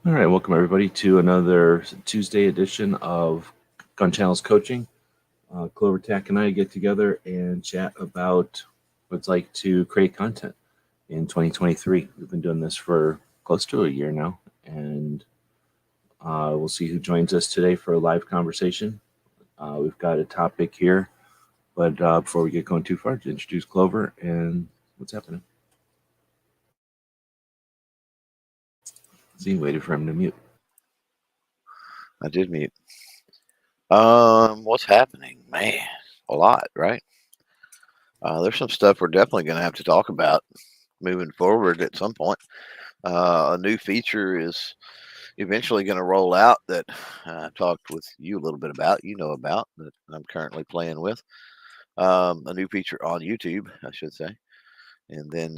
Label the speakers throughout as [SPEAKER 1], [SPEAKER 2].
[SPEAKER 1] All right, welcome everybody to another Tuesday edition of Gun Channel's Coaching. Clover Tack and I get together and chat about what it's like to create content in 2023. We've been doing this for close to a year now, and we'll see who joins us today for a live conversation. We've got a topic here, but before we get going too far, to introduce Clover and what's happening. See, waited for him to mute.
[SPEAKER 2] I did mute. What's happening? Man, a lot, right? There's some stuff we're definitely going to have to talk about moving forward at some point. A new feature is eventually going to roll out that I talked with you a little bit about, about, that I'm currently playing with. A new feature on YouTube, I should say. And then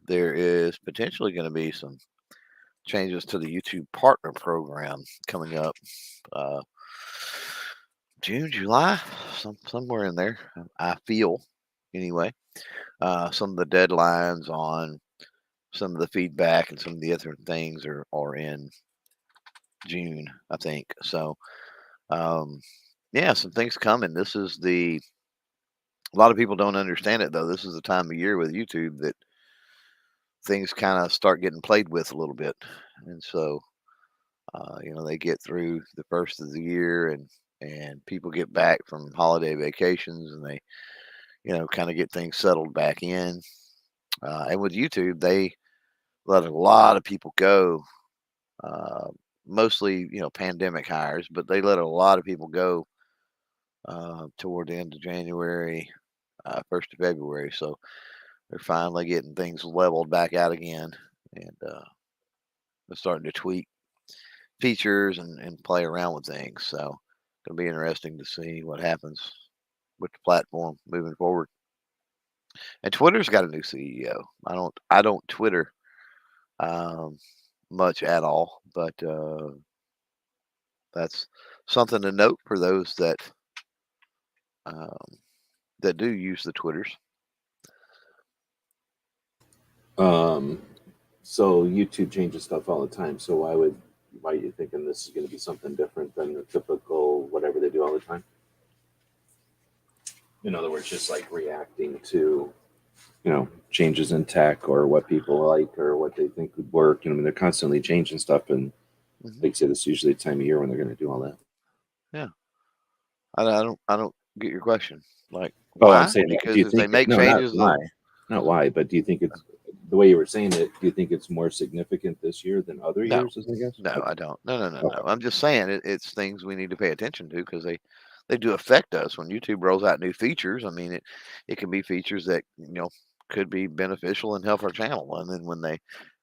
[SPEAKER 2] there is potentially going to be some changes to the YouTube partner program coming up. Uh, June, July, somewhere in there. I feel anyway. Some of the deadlines on some of the feedback and some of the other things are in June, I think. So, um, yeah, some things coming. This is a lot of people don't understand it though. This is the time of year with YouTube that things kind of start getting played with a little bit, and so they get through the first of the year and people get back from holiday vacations and they kind of get things settled back in. And with YouTube, they let a lot of people go, uh, mostly, pandemic hires, but they let a lot of people go toward the end of January, 1st of February. So they're finally getting things leveled back out again, and they're starting to tweak features and play around with things. So it'll be interesting to see what happens with the platform moving forward. And Twitter's got a new CEO. I don't Twitter um, much at all, but that's something to note for those um, that do use the Twitters.
[SPEAKER 1] Um, so YouTube changes stuff all the time. So why are you thinking this is going to be something different than the typical whatever they do all the time? In other words, just like reacting to changes in tech or what people like or what they think would work. I mean, they're constantly changing stuff, and
[SPEAKER 2] Hmm.
[SPEAKER 1] like I said, it's usually the time of year when they're going to do all that.
[SPEAKER 2] Yeah, I don't get your question. Like
[SPEAKER 1] Oh, I'm
[SPEAKER 2] why?
[SPEAKER 1] saying, do
[SPEAKER 2] Because
[SPEAKER 1] you
[SPEAKER 2] if they
[SPEAKER 1] think it?
[SPEAKER 2] make
[SPEAKER 1] No, not
[SPEAKER 2] changes,
[SPEAKER 1] why, not why, but do you think it's the way you were saying it? Do you think it's more significant this year than other
[SPEAKER 2] no,
[SPEAKER 1] years? I guess.
[SPEAKER 2] no,
[SPEAKER 1] Okay.
[SPEAKER 2] I don't. No, no, no, no.
[SPEAKER 1] Okay.
[SPEAKER 2] I'm just saying it's things we need to pay attention to because they do affect us when YouTube rolls out new features. I mean, it can be features that could be beneficial and help our channel, and then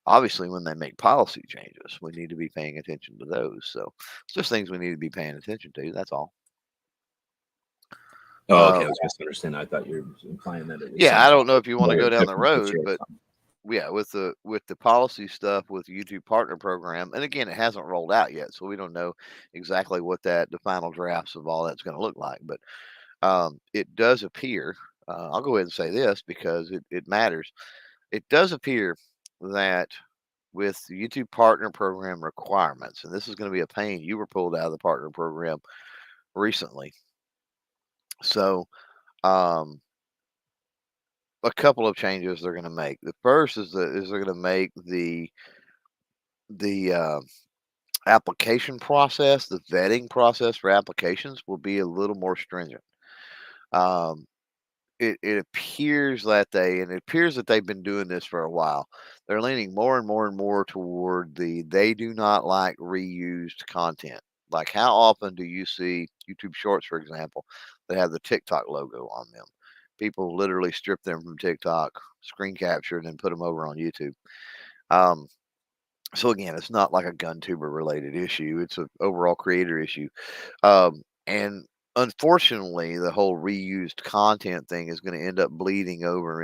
[SPEAKER 2] obviously when they make policy changes, we need to be paying attention to those. So it's just things we need to be paying attention to. That's all.
[SPEAKER 1] Oh, okay. I
[SPEAKER 2] Um,
[SPEAKER 1] was misunderstanding. I thought you were implying that it was
[SPEAKER 2] yeah, I
[SPEAKER 1] something
[SPEAKER 2] don't know if you want to
[SPEAKER 1] more
[SPEAKER 2] go down the
[SPEAKER 1] different this
[SPEAKER 2] road,
[SPEAKER 1] year or
[SPEAKER 2] but
[SPEAKER 1] something.
[SPEAKER 2] yeah, with the policy stuff with YouTube partner program, and again, it hasn't rolled out yet, so we don't know exactly what the final drafts of all that's going to look like. But it does appear. I'll go ahead and say this because it matters. It does appear that with the YouTube partner program requirements, and this is going to be a pain. You were pulled out of the partner program recently, so um, a couple of changes they're going to make. The first is they're going to make the application process, the vetting process for applications will be a little more stringent. Um, it appears it appears that they've been doing this for a while. They're leaning more and more and more toward they do not like reused content. Like how often do you see YouTube Shorts, for example, that have the TikTok logo on them? People literally strip them from TikTok, screen capture, and then put them over on YouTube. Um, so again, it's not like a GunTuber related issue. It's an overall creator issue. And unfortunately, the whole reused content thing is going to end up bleeding over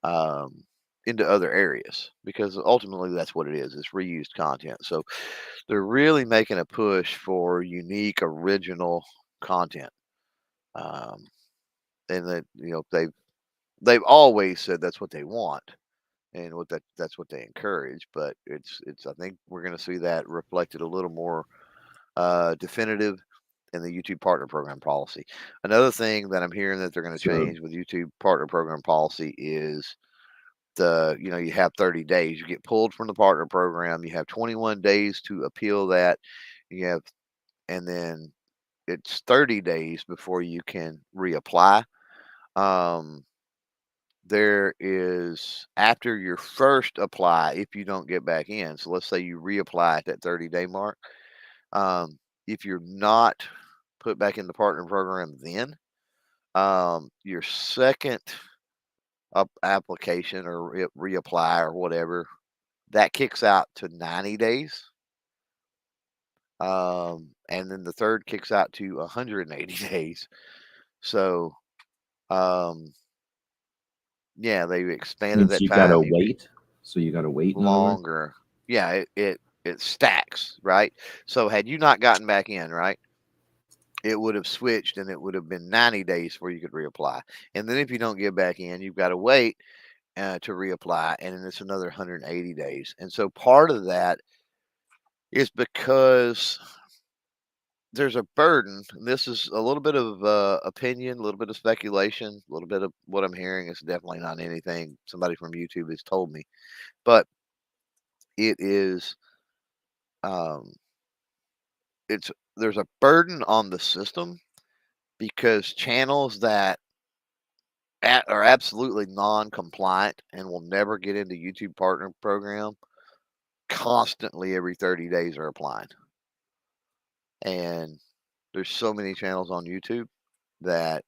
[SPEAKER 2] um, into other areas because ultimately that's what it is. It's reused content. So they're really making a push for unique, original content. Um, and that they've always said that's what they want. and that's what they encourage. But it's I think we're going to see that reflected a little more definitive in the YouTube partner program policy. Another thing that I'm hearing that they're going to
[SPEAKER 1] So
[SPEAKER 2] change with YouTube partner program policy is you have 30 days. You get pulled from the partner program. You have 21 days to appeal that. You have, and then it's 30 days before you can reapply. Um, there is after your first apply, if you don't get back in. So let's say you reapply at that 30-day mark. If you're not put back in the partner program, then your second application or reapply or whatever that kicks out to 90 days. And then the third kicks out to 180 days. So, um, yeah, they've expanded
[SPEAKER 1] means
[SPEAKER 2] that
[SPEAKER 1] you gotta
[SPEAKER 2] time even
[SPEAKER 1] wait. So you gotta wait, in other words.
[SPEAKER 2] longer. Yeah, it stacks, right? So had you not gotten back in, right, it would have switched and it would have been 90 days before you could reapply. And then if you don't get back in, you've got to wait to reapply, and then it's another 180 days. And so part of that is because there's a burden. And this is a little bit of opinion, a little bit of speculation, a little bit of what I'm hearing. Is definitely not anything somebody from YouTube has told me, but it is. Um, it's there's a burden on the system because channels that are absolutely non-compliant and will never get into YouTube Partner Program constantly every 30 days are applying, and there's so many channels on YouTube that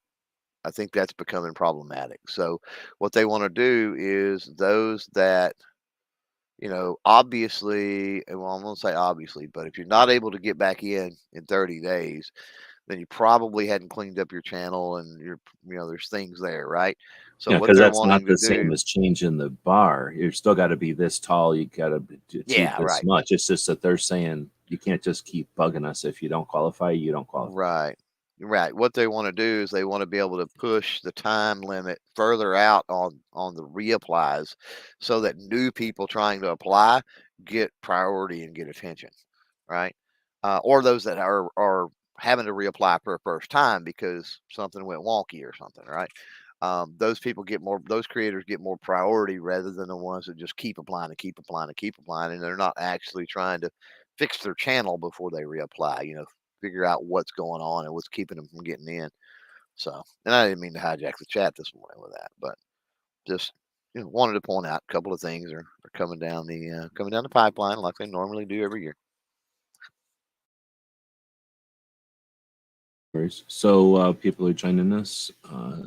[SPEAKER 2] I think that's becoming problematic. So what they want to do is those that, obviously, well, I'm going to say obviously, but if you're not able to get back in 30 days, then you probably hadn't cleaned up your channel and there's things there, right? So
[SPEAKER 1] Yeah,
[SPEAKER 2] what
[SPEAKER 1] because
[SPEAKER 2] they're
[SPEAKER 1] that's
[SPEAKER 2] wanting
[SPEAKER 1] not
[SPEAKER 2] to
[SPEAKER 1] the same
[SPEAKER 2] do,
[SPEAKER 1] as changing the bar. You're still got to be this tall. You got to achieve
[SPEAKER 2] yeah,
[SPEAKER 1] this
[SPEAKER 2] right.
[SPEAKER 1] much. It's just that they're saying you can't just keep bugging us. If you don't qualify, you don't qualify.
[SPEAKER 2] Right. Right. What they want to do is they want to be able to push the time limit further out on the reapplies so that new people trying to apply get priority and get attention, right? Or those that are having to reapply for a first time because something went wonky or something, right? Those people get more, those creators get more priority rather than the ones that just keep applying and keep applying and keep applying, and they're not actually trying to fix their channel before they reapply. Figure out what's going on and what's keeping them from getting in. So, and I didn't mean to hijack the chat this morning with that, but just wanted to point out a couple of things are coming down the pipeline like they normally do every year.
[SPEAKER 1] So people are joining us.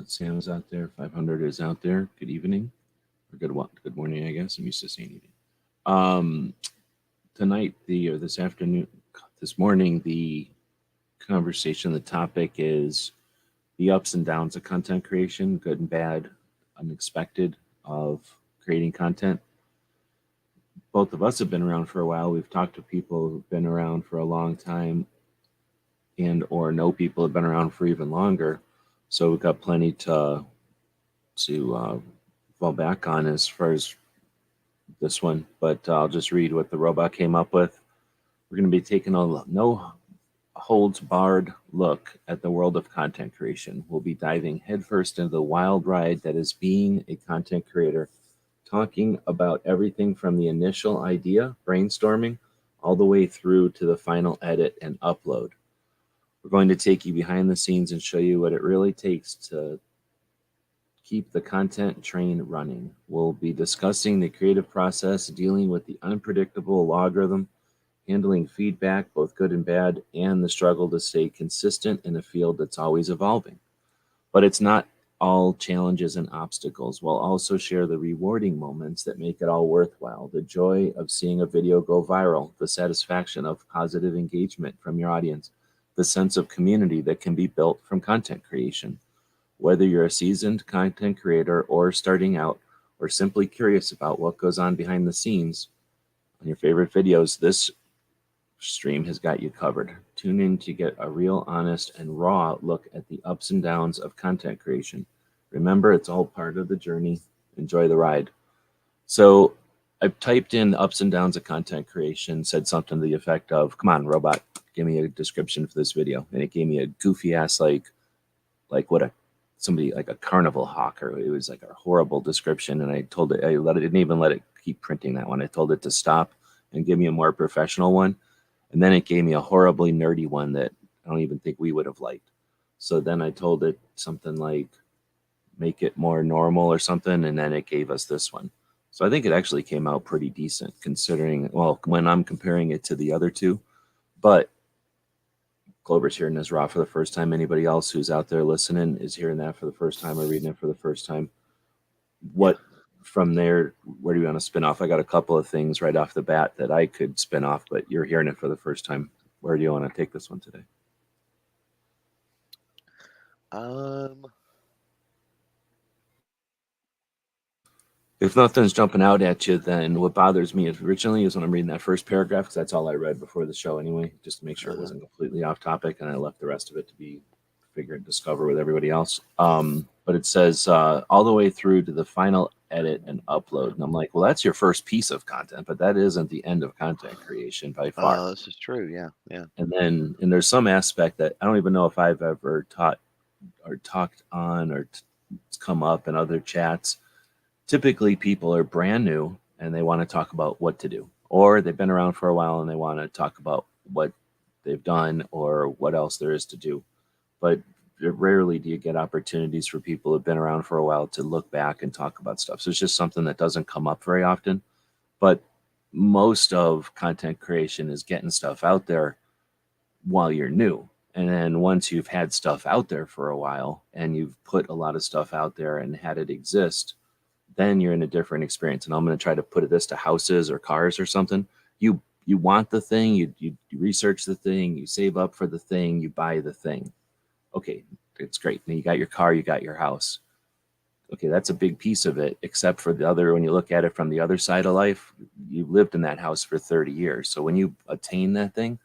[SPEAKER 1] Sam's out there. 500 is out there. Good evening or good morning. I guess I'm used to saying evening. Um, Tonight, or this afternoon, this morning, the conversation, the topic is the ups and downs of content creation, good and bad, unexpected of creating content. Both of us have been around for a while. We've talked to people who've been around for a long time and or know people who've been around for even longer. So we've got plenty to fall back on as far as this one. But I'll just read what the robot came up with. We're going to be taking a no holds barred look at the world of content creation. We'll be diving headfirst into the wild ride that is being a content creator, talking about everything from the initial idea, brainstorming, all the way through to the final edit and upload. We're going to take you behind the scenes and show you what it really takes to keep the content train running. We'll be discussing the creative process, dealing with the unpredictable logarithm, handling feedback, both good and bad, and the struggle to stay consistent in a field that's always evolving. But it's not all challenges and obstacles. We'll also share the rewarding moments that make it all worthwhile, the joy of seeing a video go viral, the satisfaction of positive engagement from your audience, the sense of community that can be built from content creation. Whether you're a seasoned content creator or starting out, or simply curious about what goes on behind the scenes on your favorite videos, this stream has got you covered. Tune in to get a real, honest, and raw look at the ups and downs of content creation. Remember, it's all part of the journey. Enjoy the ride. So I typed in ups and downs of content creation, said something to the effect of, "Come on, robot, give me a description for this video," and it gave me a goofy ass like what a somebody like a carnival hawk, or it was like a horrible description. And I told it, I let it, didn't even let it keep printing that one. I told it to stop and give me a more professional one, and then it gave me a horribly nerdy one that I don't even think we would have liked. So then I told it something like make it more normal or something, and then it gave us this one. So I think it actually came out pretty decent considering, well, when I'm comparing it to the other two. But Clover's hearing this raw for the first time. Anybody else who's out there listening is hearing that for the first time or reading it for the first time.
[SPEAKER 2] Yeah.
[SPEAKER 1] What from there, where do you want to spin off? I got a couple of things right off the bat that I could spin off, but you're hearing it for the first time. Where do you want to take this one today?
[SPEAKER 2] Um,
[SPEAKER 1] If nothing's jumping out at you, then what bothers me originally is when I'm reading that first paragraph, because that's all I read before the show anyway, just to make sure it
[SPEAKER 2] uh-huh.
[SPEAKER 1] wasn't completely off topic, and I left the rest of it to be figure and discover with everybody else. But it says all the way through to the final edit and upload, and I'm like, well, that's your first piece of content, but that isn't the end of content creation by far.
[SPEAKER 2] This is true. Yeah. Yeah.
[SPEAKER 1] And there's some aspect that I don't even know if I've ever taught or talked on or come up in other chats. Typically people are brand new and they want to talk about what to do, or they've been around for a while and they want to talk about what they've done or what else there is to do. But rarely do you get opportunities for people who've been around for a while to look back and talk about stuff. So it's just something that doesn't come up very often. But most of content creation is getting stuff out there while you're new. And then once you've had stuff out there for a while and you've put a lot of stuff out there and had it exist, then you're in a different experience. And I'm going to try to put this to houses or cars or something. You want the thing, you research the thing, you save up for the thing, you buy the thing. Okay, it's great. Now you got your car, you got your house. Okay, that's a big piece of it, except for the other, when you look at it from the other side of life, you lived in that house for 30 years. So when you attain that thing,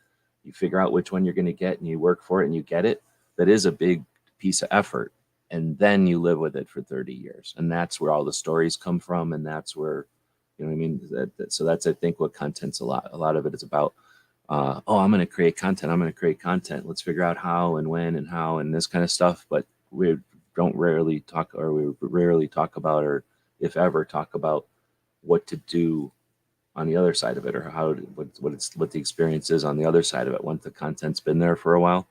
[SPEAKER 1] you figure out which one you're going to get and you work for it and you get it. That is a big piece of effort. And then you live with it for 30 years. And that's where all the stories come from. And that's where, you know what I mean? So that's, I think, what content's a lot of it is about. Oh, I'm going to create content. I'm going to create content. Let's figure out how and when and how and this kind of stuff. But we don't rarely talk, or we rarely talk about, or if ever talk about what to do on the other side of it, or how what the experience is on the other side of it once the content's been there for a while.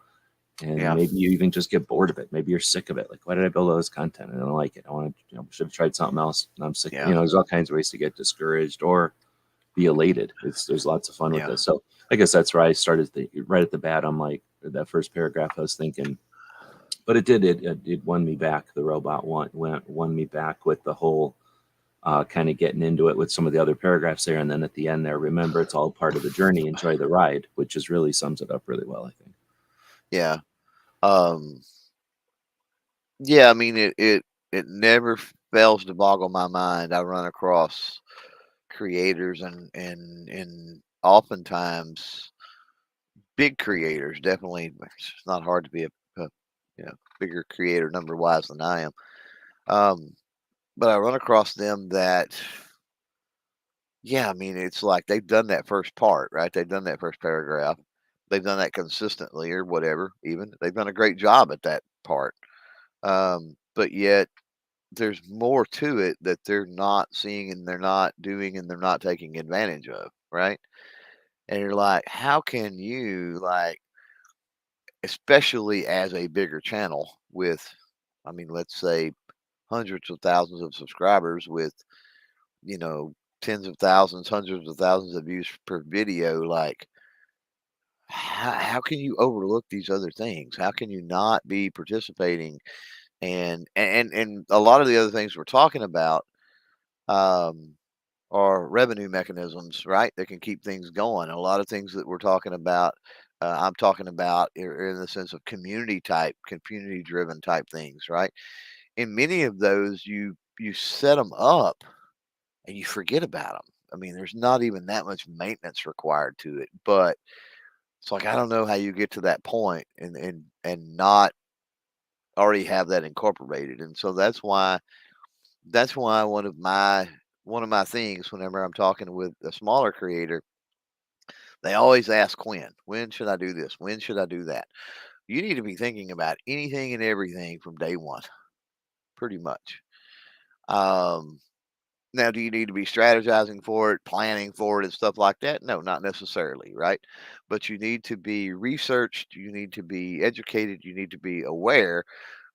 [SPEAKER 1] And
[SPEAKER 2] Yeah.
[SPEAKER 1] maybe you even just get bored of it. Maybe you're sick of it. Like, why did I build all this content? I don't like it. I want to, should have tried something else. And I'm sick.
[SPEAKER 2] Yeah.
[SPEAKER 1] There's all kinds of ways to get discouraged or be elated. There's lots of fun with
[SPEAKER 2] Yeah.
[SPEAKER 1] this. So I guess that's where I started right at the bat. I'm like, that first paragraph, I was thinking, but it won me back. The robot won me back with the whole kind of getting into it with some of the other paragraphs there, and then at the end there, remember it's all part of the journey. Enjoy the ride, which is really sums it up really well, I think.
[SPEAKER 2] Yeah. Um, yeah. I mean, it never fails to boggle my mind. I run across creators and oftentimes big creators. Definitely, it's not hard to be a you know bigger creator number wise than I am. Um, but I run across them that, yeah, I mean, it's like they've done that first part, right? They've done that first paragraph. They've done that consistently or whatever. Even they've done a great job at that part. But yet there's more to it that they're not seeing and they're not doing and they're not taking advantage of, right? And you're like, how can you, like, especially as a bigger channel with, I mean, let's say hundreds of thousands of subscribers with, you know, tens of thousands, hundreds of thousands of views per video, like, how can you overlook these other things? How can you not be participating? And a lot of the other things we're talking about, um, are revenue mechanisms, right? That can keep things going. A lot of things that we're talking about, I'm talking about in the sense of community driven type things, right? In many of those, you set them up and you forget about them. I mean, there's not even that much maintenance required to it, but it's like I don't know how you get to that point and not already have that incorporated. And so that's why one of my one of my things whenever I'm talking with a smaller creator, they always ask when should I do this? When should I do that? You need to be thinking about anything and everything from day one, pretty much. Um, Now, do you need to be strategizing for it, planning for it, and stuff like that? No, not necessarily, right? But you need to be researched, you need to be educated, you need to be aware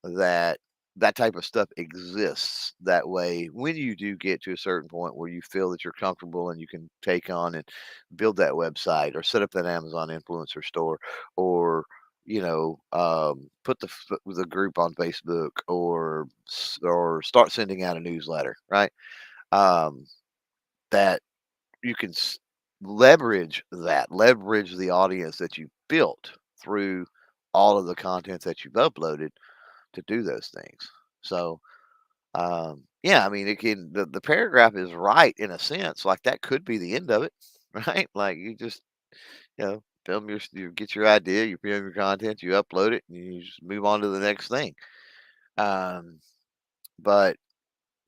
[SPEAKER 2] that that type of stuff exists. That way, when you do get to a certain point where you feel that you're comfortable and you can take on and build that website or set up that Amazon influencer store or put the group on Facebook or start sending out a newsletter, right? um, that you can leverage the audience that you built through all of the content that you've uploaded to do those things. So, yeah, I mean, the paragraph is right in a sense. Like that could be the end of it, right? Like you just film you get your idea, you film your content, you upload it, and you just move on to the next thing. Um, but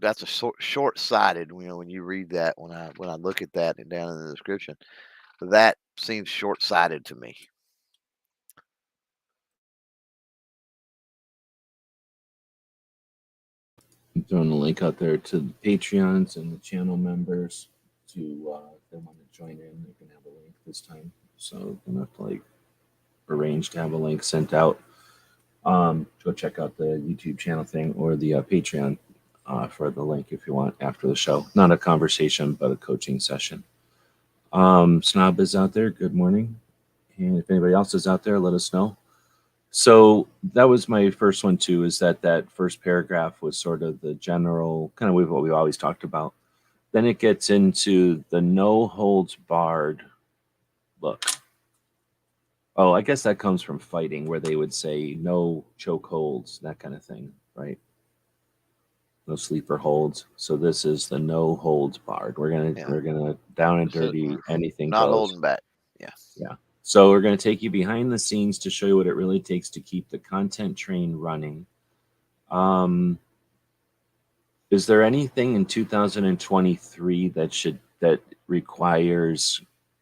[SPEAKER 2] that's a short-sighted, when you read that, when I look at that and down in the description, that seems short-sighted to me.
[SPEAKER 1] I'm throwing a link out there to the Patreons and the channel members to if they want to join in, they can have a link this time. So you don't have to like arrange to have a link sent out. Go check out the YouTube channel thing or the Patreon for the link if you want after the show. Not a conversation, but a coaching session. Snob is out there. Good morning. And if anybody else is out there, let us know. So that was my first one too. Is that first paragraph was sort of the general kind of what we always talked about. Then it gets into the no holds barred look. Oh, I guess that comes from fighting, where they would say no choke holds, that kind of thing, right? No sleeper holds. So this is the no holds barred. We're gonna
[SPEAKER 2] Yeah.
[SPEAKER 1] we're gonna down and
[SPEAKER 2] So,
[SPEAKER 1] dirty, anything
[SPEAKER 2] not
[SPEAKER 1] goes.
[SPEAKER 2] holding back. Yeah.
[SPEAKER 1] Yeah. So we're gonna take you behind the scenes to show you what it really takes to keep the content train running. Um, is there anything in 2023 that requires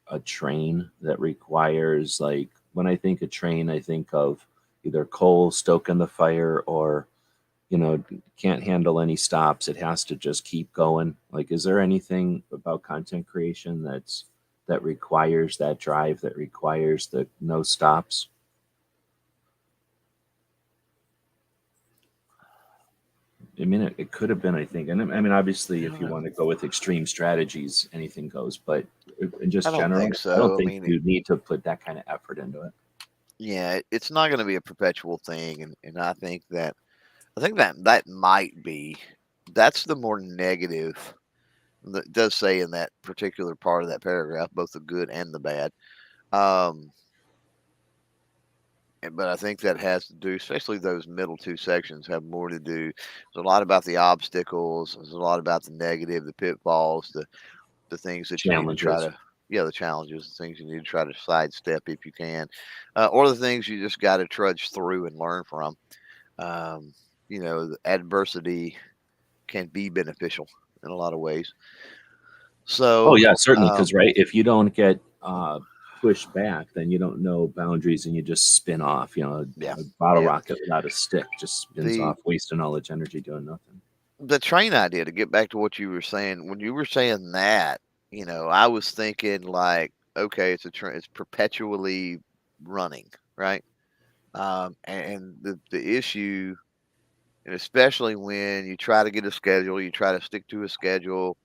[SPEAKER 1] a train, that requires, like, when I think of train, I think of either coal stoking the fire or can't handle any stops. It has to just keep going. Like, is there anything about content creation that requires that drive, that requires the no stops? I mean, it could have been, I think. And I mean, obviously,
[SPEAKER 2] I
[SPEAKER 1] if
[SPEAKER 2] don't
[SPEAKER 1] you
[SPEAKER 2] know.
[SPEAKER 1] want to go with extreme strategies, anything goes. But in
[SPEAKER 2] I
[SPEAKER 1] just
[SPEAKER 2] don't think
[SPEAKER 1] general, I don't
[SPEAKER 2] so. I
[SPEAKER 1] think
[SPEAKER 2] mean,
[SPEAKER 1] you need to put that kind of effort into it.
[SPEAKER 2] yeah, it's not going to be a perpetual thing, and I think that might be that's the more negative that does say in that particular part of that paragraph, both the good and the bad. Um, but I think that has to do, especially those middle two sections, have more to do. There's a lot about the obstacles. There's a lot about the negative, the pitfalls, the things that you need to try
[SPEAKER 1] Challenges.
[SPEAKER 2] to, yeah, the challenges, the things you need to try to sidestep if you can, or the things you just got to trudge through and learn from. Um, the adversity can be beneficial in a lot of ways.
[SPEAKER 1] Oh
[SPEAKER 2] So,
[SPEAKER 1] yeah, certainly. Because right, if you don't get pushed back, then you don't know boundaries, and you just spin off.
[SPEAKER 2] yeah,
[SPEAKER 1] A bottle
[SPEAKER 2] yeah.
[SPEAKER 1] rocket without a stick just spins
[SPEAKER 2] The
[SPEAKER 1] off, wasting all its energy doing nothing.
[SPEAKER 2] the train idea, to get back to what you were saying, when you were saying that, I was thinking like, okay, it's a train, it's perpetually running, right? And the issue, and especially when you try to get a schedule, you try to stick to a schedule.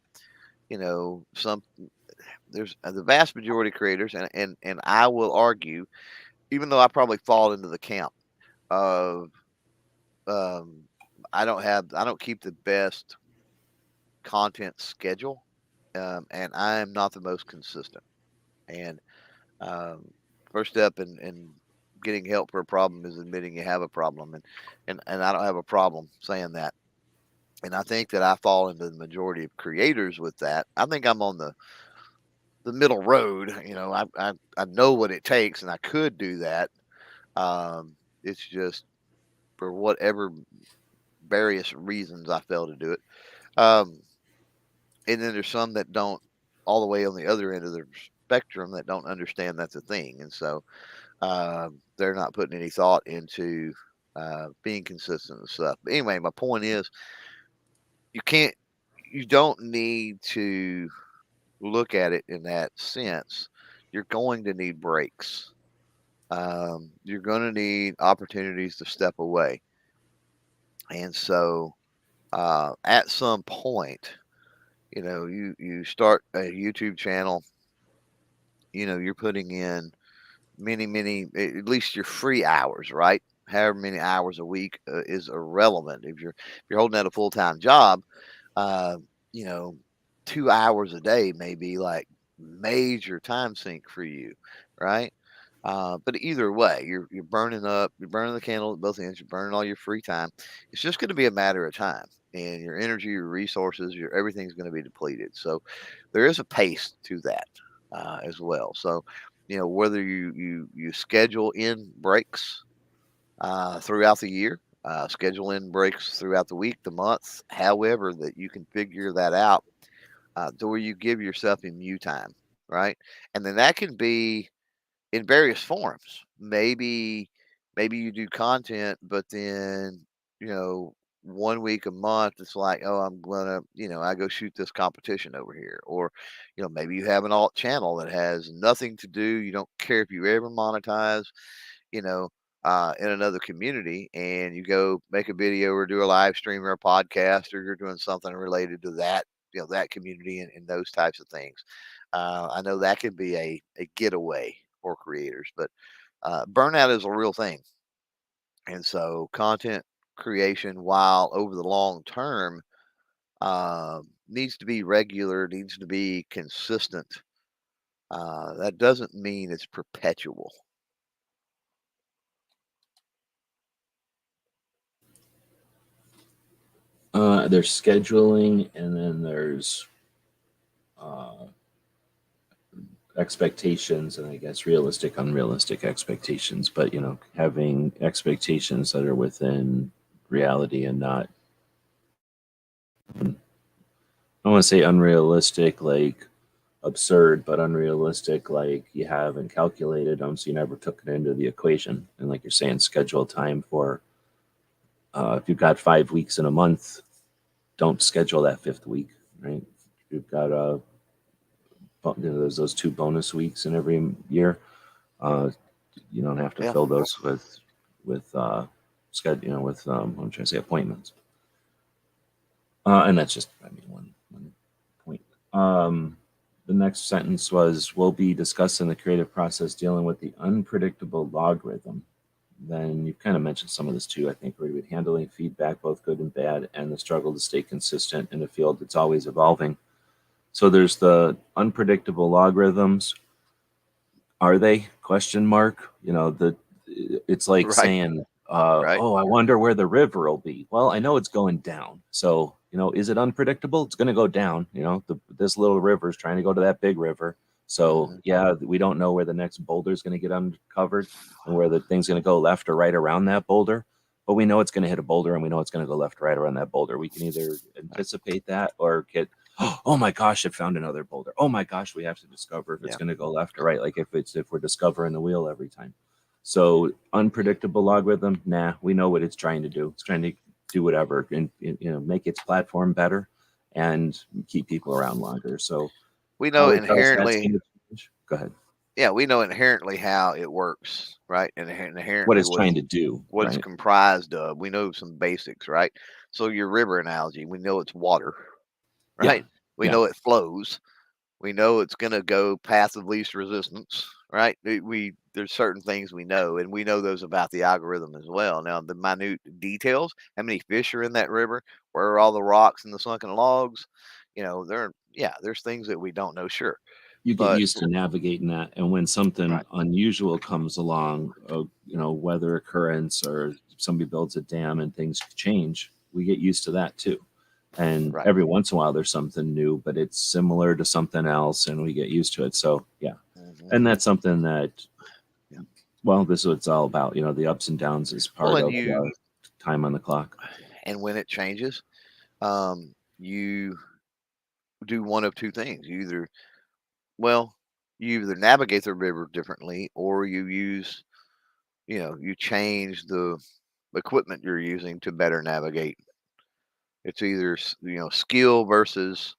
[SPEAKER 2] Some there's the vast majority of creators, and I will argue, even though I probably fall into the camp of, um, I don't keep the best content schedule, and I am not the most consistent. And um, first step in getting help for a problem is admitting you have a problem, and I don't have a problem saying that. And I think that I fall into the majority of creators with that. I think I'm on the middle road. I know what it takes, and I could do that. It's just for whatever various reasons I fail to do it. Um, and then there's some that don't, all the way on the other end of the spectrum, that don't understand that's a thing, and so they're not putting any thought into being consistent and stuff. But anyway, my point is, you can't, you don't need to look at it in that sense. You're going to need breaks. You're going to need opportunities to step away, and so at some point, you start a YouTube channel. You're putting in many, at least your free hours, right? However many hours a week is irrelevant. If you're holding out a full time job, uh, you know, 2 hours a day may be like major time sink for you, right? But either way, you're burning up, you're burning the candle at both ends, you're burning all your free time. It's just going to be a matter of time, and your energy, your resources, your everything's going to be depleted. So there is a pace to that as well. So whether you schedule in breaks throughout the year, schedule in breaks throughout the week, the month, however that you can figure that out, to where you give yourself a mute time, right? And then that can be in various forms. Maybe you do content, but then you know 1 week a month it's like, oh, I'm gonna, I go shoot this competition over here, or maybe you have an alt channel that has nothing to do. You don't care if you ever monetize, you know, in another community, and you go make a video or do a live stream or a podcast, or you're doing something related to that, that community, and those types of things. I know that can be a getaway for creators, but burnout is a real thing. And so content creation, while over the long term, needs to be regular, needs to be consistent. That doesn't mean it's perpetual.
[SPEAKER 1] There's scheduling, and then there's uh, expectations, and I guess realistic, unrealistic expectations. But having expectations that are within reality and not, I don't want to say unrealistic, like absurd, but unrealistic, like you haven't calculated them, so you never took it into the equation. And like you're saying, schedule time for, if you've got 5 weeks in a month, don't schedule that fifth week, right? If you've got there's those 2 bonus weeks in every year. Uh, you don't have to
[SPEAKER 2] Yeah,
[SPEAKER 1] fill those with with I'm trying to say appointments. And that's just, I mean, one point. The next sentence was, we'll be discussing the creative process dealing with the unpredictable logarithm. Then you've kind of mentioned some of this too. I think we're with handling feedback, both good and bad, and the struggle to stay consistent in a field that's always evolving. So there's the unpredictable logarithms. Are they? Question mark. It's like
[SPEAKER 2] right,
[SPEAKER 1] saying,
[SPEAKER 2] right.
[SPEAKER 1] "Oh, I wonder where the river will be." Well, I know it's going down. So is it unpredictable? It's going to go down. This little river is trying to go to that big river. So
[SPEAKER 2] Hmm.
[SPEAKER 1] yeah, we don't know where the next boulder is going to get uncovered and where the thing's going to go left or right around that boulder. But we know it's going to hit a boulder, and we know it's going to go left or right around that boulder. We can either
[SPEAKER 2] Right.
[SPEAKER 1] anticipate that or get, oh my gosh, it found another boulder. Oh my gosh, we have to discover if it's
[SPEAKER 2] Yeah.
[SPEAKER 1] going to go left or right. Like if we're discovering the wheel every time. So unpredictable logarithm, nah, we know what it's trying to do. It's trying to do whatever and make its platform better and keep people around longer. So
[SPEAKER 2] We
[SPEAKER 1] how
[SPEAKER 2] know
[SPEAKER 1] it does that's
[SPEAKER 2] inherently.
[SPEAKER 1] going to change. Go ahead.
[SPEAKER 2] Yeah, we know inherently how it works, right? And
[SPEAKER 1] What
[SPEAKER 2] inherently
[SPEAKER 1] it's trying to do,
[SPEAKER 2] what it's
[SPEAKER 1] right?
[SPEAKER 2] comprised of. We know some basics, right? So your river analogy, we know it's water,
[SPEAKER 1] Yeah,
[SPEAKER 2] right? We
[SPEAKER 1] yeah.
[SPEAKER 2] know it flows. We know it's going to go path of least resistance, right? There's certain things we know, and we know those about the algorithm as well. Now, the minute details, how many fish are in that river, where are all the rocks and the sunken logs, there's things that we don't know, sure,
[SPEAKER 1] You get
[SPEAKER 2] but
[SPEAKER 1] used to navigating that, and when something
[SPEAKER 2] right,
[SPEAKER 1] unusual comes along, weather occurrence or somebody builds a dam and things change, we get used to that too. And
[SPEAKER 2] right,
[SPEAKER 1] every once in a while there's something new, but it's similar to something else and we get used to it. So yeah,
[SPEAKER 2] hmm,
[SPEAKER 1] and that's something that,
[SPEAKER 2] yeah.
[SPEAKER 1] well, this is what it's all about. The ups and downs is
[SPEAKER 2] Well,
[SPEAKER 1] part
[SPEAKER 2] and
[SPEAKER 1] of time on the clock.
[SPEAKER 2] when it changes, you do one of two things. Well, you either navigate the river differently, or you change the equipment you're using to better navigate. It's either skill versus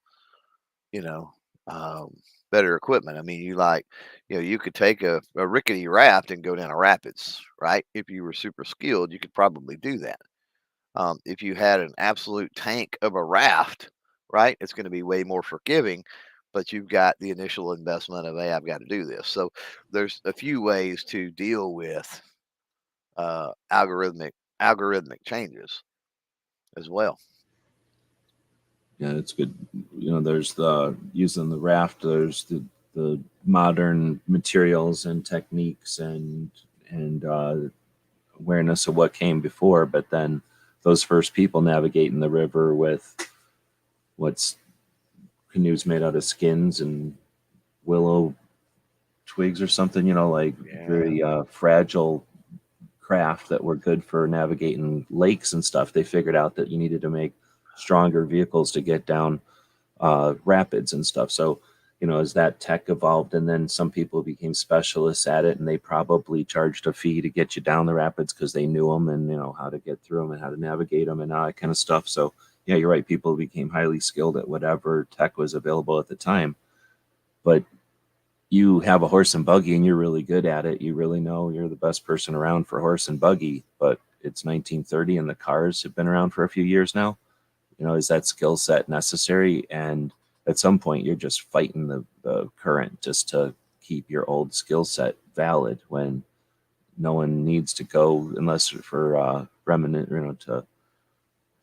[SPEAKER 2] you know um, better equipment. I mean, you could take a rickety raft and go down a rapids, right? If you were super skilled, you could probably do that. If you had an absolute tank of a raft, right, it's going to be way more forgiving, but you've got the initial investment of, hey, I've got to do this. So there's a few ways to deal with algorithmic changes as well.
[SPEAKER 1] Yeah, it's good. There's the using the raft. There's the modern materials and techniques and awareness of what came before. But then those first people navigating the river with what's canoes made out of skins and willow twigs or something. Like
[SPEAKER 2] Yeah.
[SPEAKER 1] very fragile craft that were good for navigating lakes and stuff. They figured out that you needed to make stronger vehicles to get down rapids and stuff. So, as that tech evolved, and then some people became specialists at it, and they probably charged a fee to get you down the rapids because they knew them and how to get through them and how to navigate them and all that kind of stuff. So, yeah, you're right. People became highly skilled at whatever tech was available at the time. But you have a horse and buggy and you're really good at it. You really know you're the best person around for horse and buggy, but it's 1930 and the cars have been around for a few years now. Is that skill set necessary? And at some point, you're just fighting the current just to keep your old skill set valid when no one needs to go unless for remnant, to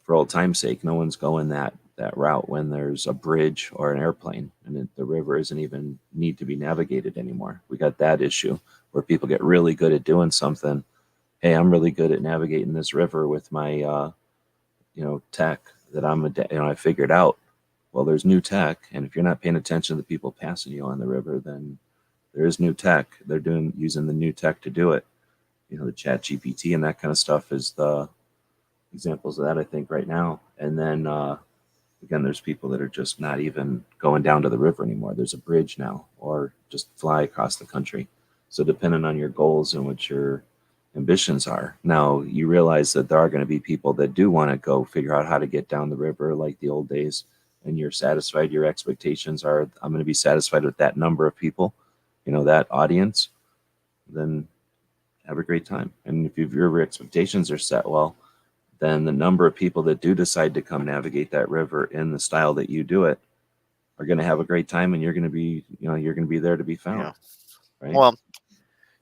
[SPEAKER 1] for old time's sake. No one's going that route when there's a bridge or an airplane and the river isn't even need to be navigated anymore. We got that issue where people get really good at doing something. Hey, I'm really good at navigating this river with my tech that I figured out. Well, there's new tech, and if you're not paying attention to the people passing you on the river, then there is new tech. They're doing using the new tech to do it. The Chat GPT and that kind of stuff is the examples of that I think right now. And then again, there's people that are just not even going down to the river anymore. There's a bridge now, or just fly across the country. So depending on your goals and what your ambitions are, now you realize that there are going to be people that do want to go figure out how to get down the river like the old days, and you're satisfied. Your expectations are, I'm going to be satisfied with that number of people, that audience. Then have a great time. And if your expectations are set well, then the number of people that do decide to come navigate that river in the style that you do it are going to have a great time, and you're going to be there to be found,
[SPEAKER 2] Yeah.
[SPEAKER 1] right?
[SPEAKER 2] Well,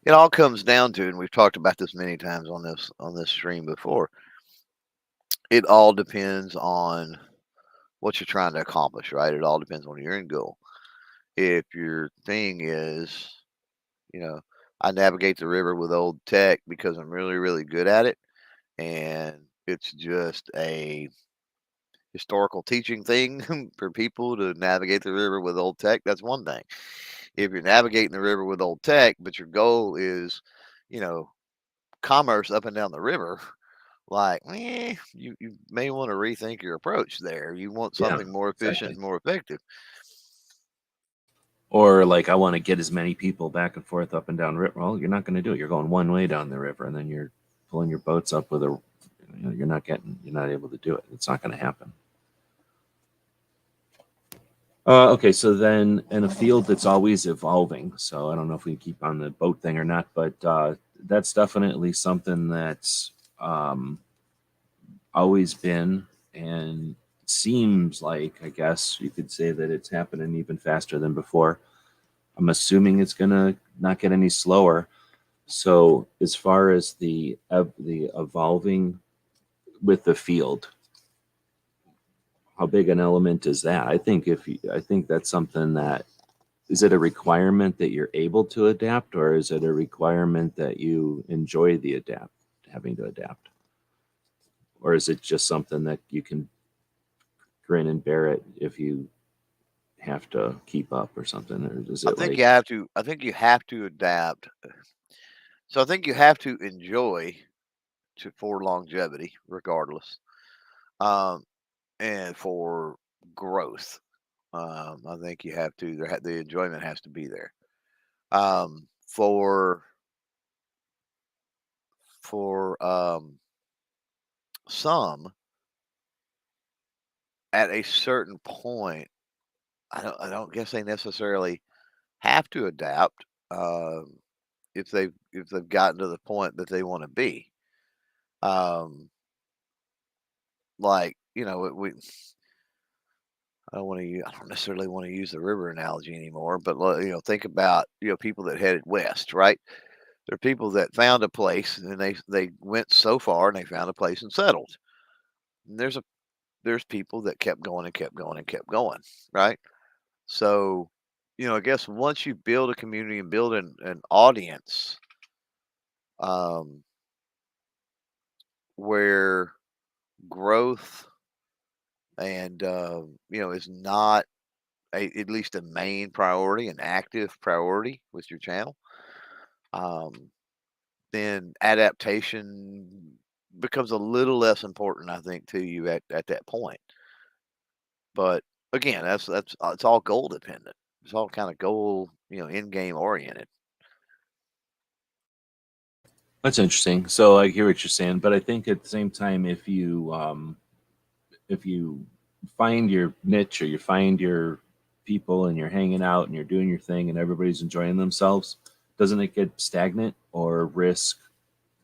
[SPEAKER 2] it all comes down to, and we've talked about this many times on this stream before. It all depends on what you're trying to accomplish, right? It all depends on your end goal. If your thing is, you know, I navigate the river with old tech because I'm really, really good at it, and it's just a historical teaching thing for people to navigate the river with old tech, that's one thing. If you're navigating the river with old tech, but your goal is, you know, commerce up and down the river, like, you may want to rethink your approach there. You want
[SPEAKER 1] Yeah,
[SPEAKER 2] something more efficient
[SPEAKER 1] exactly.
[SPEAKER 2] and more effective.
[SPEAKER 1] Or like I want to get as many people back and forth up and down the river. Well, you're not going to do it. You're going one way down the river, and then you're pulling your boats up with a. You're not able to do it. It's not going to happen. Okay, so then in a field that's always evolving, so I don't know if we can keep on the boat thing or not, but that's definitely something that's always been and seems like, I guess you could say that it's happening even faster than before. I'm assuming it's gonna not get any slower. So as far as the evolving with the field, how big an element is that? I think that's something that, is it a requirement that you're able to adapt, or is it a requirement that you enjoy the having to adapt, or is it just something that you can grin and bear it if you have to keep up or something, or is
[SPEAKER 2] I
[SPEAKER 1] it
[SPEAKER 2] think
[SPEAKER 1] like,
[SPEAKER 2] you have to. I think you have to adapt. So I think you have to enjoy for longevity, regardless, um, and for growth. I think you have to. The enjoyment has to be there. For some, at a certain point, I don't guess they necessarily have to adapt if they've gotten to the point that they want to be. Um, like we I don't necessarily want to use the river analogy anymore, but think about people that headed west, right? There are people that found a place and they went so far and they found a place and settled. And there's people that kept going and kept going and kept going, right? So, I guess once you build a community and build an audience, um, where growth and is not at least a main priority, an active priority with your channel, um, then adaptation becomes a little less important, I think, to you at that point. But again, that's it's all goal dependent. It's all kind of goal, in game oriented.
[SPEAKER 1] That's interesting. So I hear what you're saying, but I think at the same time, if you find your niche or you find your people and you're hanging out and you're doing your thing and everybody's enjoying themselves, doesn't it get stagnant or risk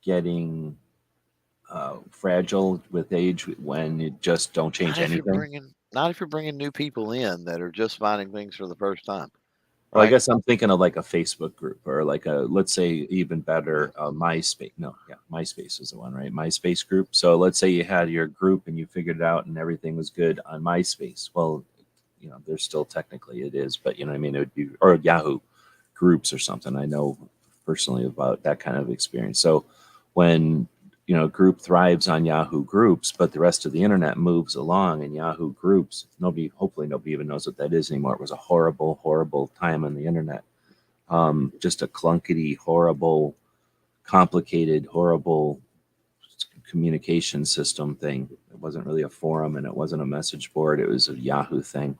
[SPEAKER 1] getting fragile with age when you just don't
[SPEAKER 2] Not
[SPEAKER 1] change
[SPEAKER 2] if you're
[SPEAKER 1] anything?
[SPEAKER 2] bringing new people in that are just finding things for the first time,
[SPEAKER 1] Well, I
[SPEAKER 2] right?
[SPEAKER 1] guess I'm thinking of like a Facebook group or like a, let's say even
[SPEAKER 2] Yeah.
[SPEAKER 1] better, MySpace. No, yeah, MySpace is the one, right? MySpace group. So let's say you had your group and you figured it out and everything was good on MySpace. Well, there's still technically it is, but you know what I mean? It would be, or Yahoo groups or something. I know personally about that kind of experience. So when, group thrives on Yahoo groups, but the rest of the internet moves along in Yahoo groups, hopefully nobody even knows what that is anymore. It was a horrible, horrible time on the internet. Just a clunkety, horrible, complicated, horrible communication system thing. It wasn't really a forum and it wasn't a message board. It was a Yahoo thing.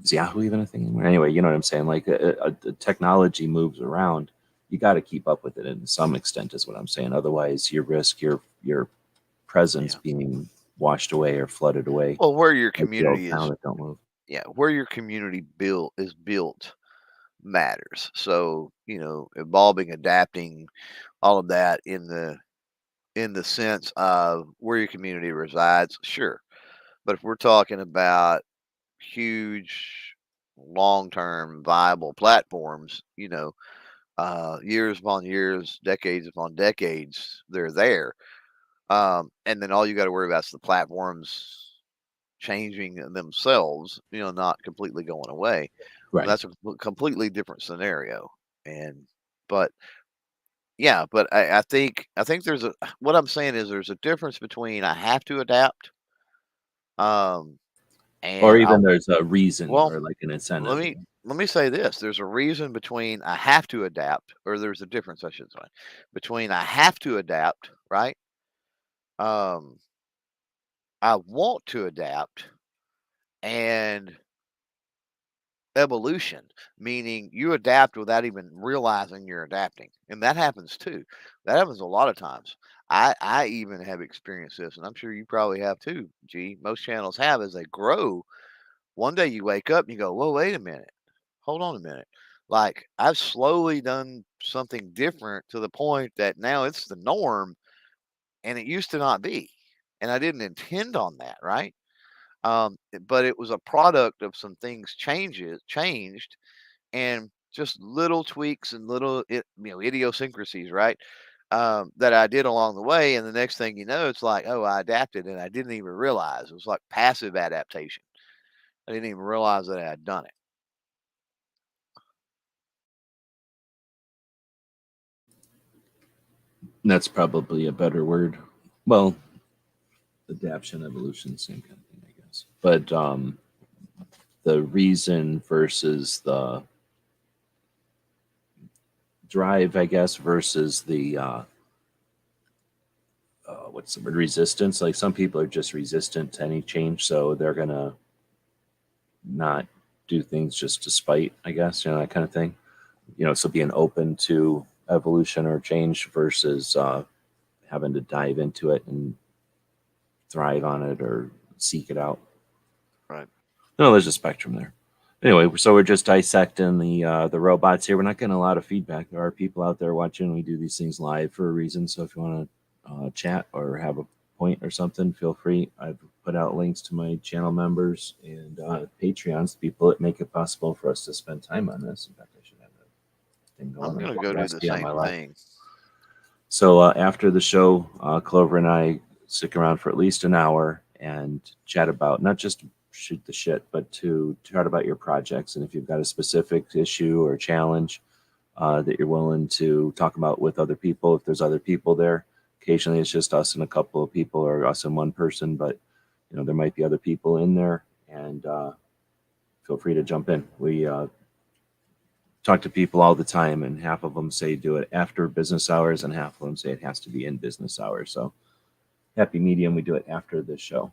[SPEAKER 1] Is Yahoo even a thing anymore? Anyway, you know what I'm saying? Like a technology moves around. You got to keep up with it in some extent, is what I'm saying. Otherwise, you risk your presence
[SPEAKER 2] Yeah.
[SPEAKER 1] being washed away or flooded away,
[SPEAKER 2] Well, where your
[SPEAKER 1] like the old
[SPEAKER 2] community
[SPEAKER 1] town
[SPEAKER 2] is,
[SPEAKER 1] that don't move.
[SPEAKER 2] yeah, where your community built matters. So, evolving, adapting, all of that in the sense of where your community resides, sure. But if we're talking about huge, long-term viable platforms, years upon years, decades upon decades, they're there. And then all you got to worry about is the platforms changing themselves, not completely going away.
[SPEAKER 1] Right.
[SPEAKER 2] That's a completely different scenario. And but yeah, but I think there's a what I'm saying is there's a difference between I have to adapt, um,
[SPEAKER 1] Or
[SPEAKER 2] and
[SPEAKER 1] even there's a reason
[SPEAKER 2] well,
[SPEAKER 1] or like an
[SPEAKER 2] let
[SPEAKER 1] incentive.
[SPEAKER 2] me let me say this. There's a reason between I have to adapt, or there's a difference, I should say, between I have to adapt, right? Um, I want to adapt, and evolution, meaning you adapt without even realizing you're adapting. And that happens too. That happens a lot of times. I even have experienced this, and I'm sure you probably have too, G. Most channels have as they grow. One day you wake up and you go, whoa, wait a minute. Hold on a minute. Like I've slowly done something different to the point that now it's the norm and it used to not be. And I didn't intend on that, right? But it was a product of some things changed and just little tweaks and little idiosyncrasies, right? That I did along the way, and the next thing you know, it's like, oh, I adapted, and I didn't even realize it was like passive adaptation. I didn't even realize that I had done it.
[SPEAKER 1] That's probably a better word. Well, adaptation, evolution, same kind of thing, I guess. But the reason versus the drive, I guess, versus the what's the word, resistance. Like some people are just resistant to any change, so they're gonna not do things just to spite, I guess, that kind of thing. So being open to evolution or change versus having to dive into it and thrive on it or seek it out.
[SPEAKER 2] Right.
[SPEAKER 1] No, there's a spectrum there. Anyway, so we're just dissecting the robots here. We're not getting a lot of feedback. There are people out there watching. We do these things live for a reason. So if you want to chat or have a point or something, feel free. I've put out links to my channel members and Patreons, the people that make it possible for us to spend time on this. In fact, I should have that thing
[SPEAKER 2] I'm
[SPEAKER 1] going
[SPEAKER 2] going
[SPEAKER 1] on
[SPEAKER 2] to go do the
[SPEAKER 1] recipe on my
[SPEAKER 2] same
[SPEAKER 1] lap.
[SPEAKER 2] thing.
[SPEAKER 1] So after the show, Clover and I stick around for at least an hour and chat about not just shoot the shit, but to chat about your projects. And if you've got a specific issue or challenge that you're willing to talk about with other people, if there's other people there, occasionally it's just us and a couple of people or us and one person, but there might be other people in there, and feel free to jump in. We talk to people all the time, and half of them say do it after business hours, and half of them say it has to be in business hours. So happy medium, we do it after this show.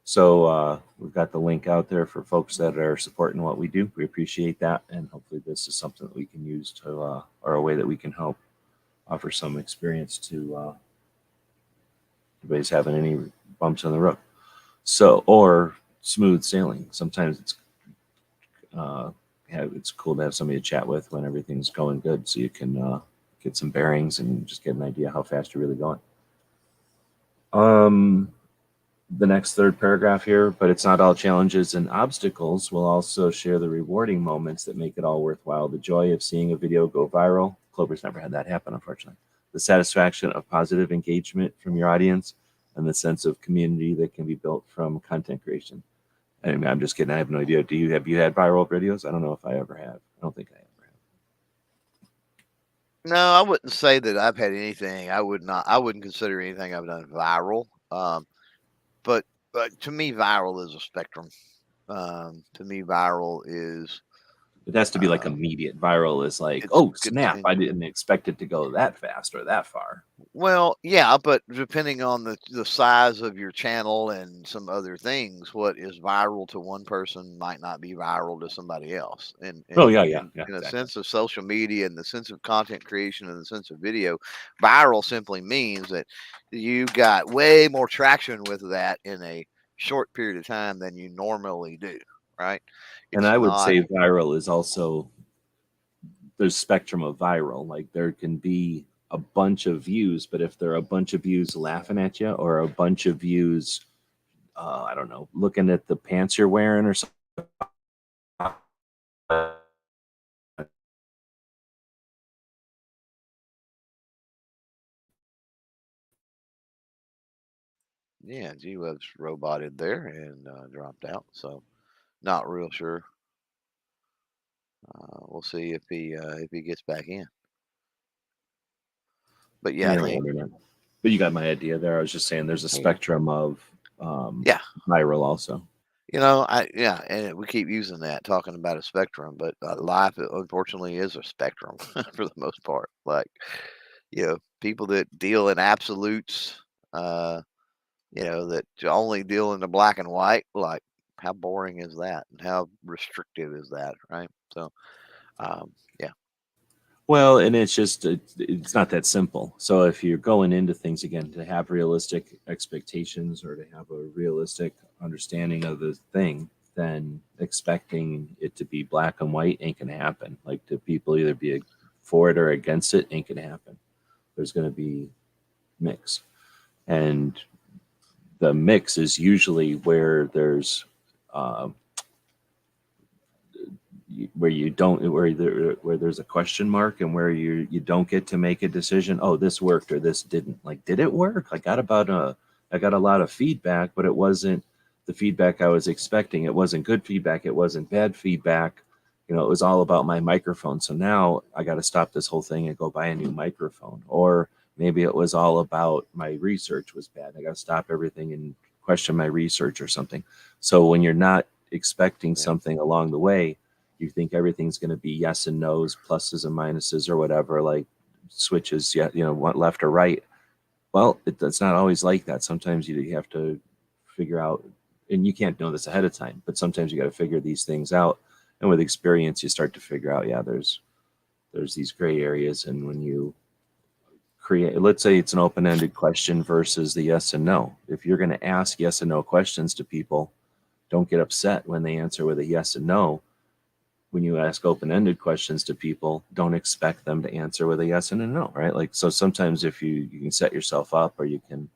[SPEAKER 1] So we've got the link out there for folks that are supporting what we do. We appreciate that, and hopefully this is something that we can use to, or a way that we can help offer some experience to anybody's having any bumps on the road. So, or smooth sailing. Sometimes it's cool to have somebody to chat with when everything's going good, so you can get some bearings and just get an idea how fast you're really going. The next third paragraph here, but it's not all challenges and obstacles. We'll also share the rewarding moments that make it all worthwhile. The joy of seeing a video go viral. Clover's never had that happen, unfortunately. The satisfaction of positive engagement from your audience and the sense of community that can be built from content creation. And I'm just kidding. I have no idea. Have you had viral videos? I don't know if I ever have. I don't think I ever have.
[SPEAKER 2] No, I wouldn't say that I've had anything. I wouldn't consider anything I've done viral. But to me, viral is a spectrum. To me, viral is
[SPEAKER 1] It has to be like
[SPEAKER 2] uh,
[SPEAKER 1] immediate. Viral is like,
[SPEAKER 2] it's
[SPEAKER 1] oh snap! I
[SPEAKER 2] continual.
[SPEAKER 1] didn't expect it to go that fast or that far.
[SPEAKER 2] Well, yeah, but depending on the size of your channel and some other things, what is viral to one person might not be viral to somebody else. And
[SPEAKER 1] Oh
[SPEAKER 2] and
[SPEAKER 1] yeah,
[SPEAKER 2] in,
[SPEAKER 1] yeah,
[SPEAKER 2] in a
[SPEAKER 1] exactly.
[SPEAKER 2] sense of social media and the sense of content creation and the sense of video, viral simply means that you got way more traction with that in a short period of time than you normally do, right?
[SPEAKER 1] And
[SPEAKER 2] It's
[SPEAKER 1] I would
[SPEAKER 2] not.
[SPEAKER 1] say viral is also there's spectrum of viral. Like there can be a bunch of views, but if there are a bunch of views laughing at you or a bunch of views, I don't know, looking at the pants you're wearing or something.
[SPEAKER 2] Yeah, G-Web's roboted there and dropped out, so not real sure. We'll see if he gets back in. But yeah,
[SPEAKER 1] Yeah, but you got my idea there. I was just saying there's a
[SPEAKER 2] yeah,
[SPEAKER 1] spectrum of
[SPEAKER 2] yeah,
[SPEAKER 1] viral also.
[SPEAKER 2] and we keep using that talking about a spectrum, but life unfortunately is a spectrum for the most part. Like people that deal in absolutes, uh, that only deal in the black and white. Like, how boring is that, and how restrictive is that, right? So, yeah,
[SPEAKER 1] Well, and it's not that simple. So if you're going into things again to have realistic expectations or to have a realistic understanding of the thing, then expecting it to be black and white ain't gonna happen. Like to people either be for it or against it ain't gonna happen. There's gonna be mix, and the mix is usually where there's uh, where you don't where there's a question mark and where you don't get to make a decision. Oh, this worked or this didn't. Like, did it work? I got a lot of feedback, but it wasn't the feedback I was expecting. It wasn't good feedback. It wasn't bad feedback. It was all about my microphone. So now I got to stop this whole thing and go buy a new microphone. Or maybe it was all about my research was bad. I got to stop everything and question my research or something. So when you're not expecting
[SPEAKER 2] yeah,
[SPEAKER 1] something along the way, you think everything's going to be yes and no's, pluses and minuses, or whatever, like switches, yeah, what left or right. Well, it's not always like that. Sometimes you have to figure out and you can't know this ahead of time, but sometimes you got to figure these things out. And with experience, you start to figure out, yeah, there's these gray areas. And when you create, let's say it's an open-ended question versus the yes and no. If you're going to ask yes and no questions to people, don't get upset when they answer with a yes and no. When you ask open-ended questions to people, don't expect them to answer with a yes and a no, right? Like, so sometimes if you can set yourself up, or you can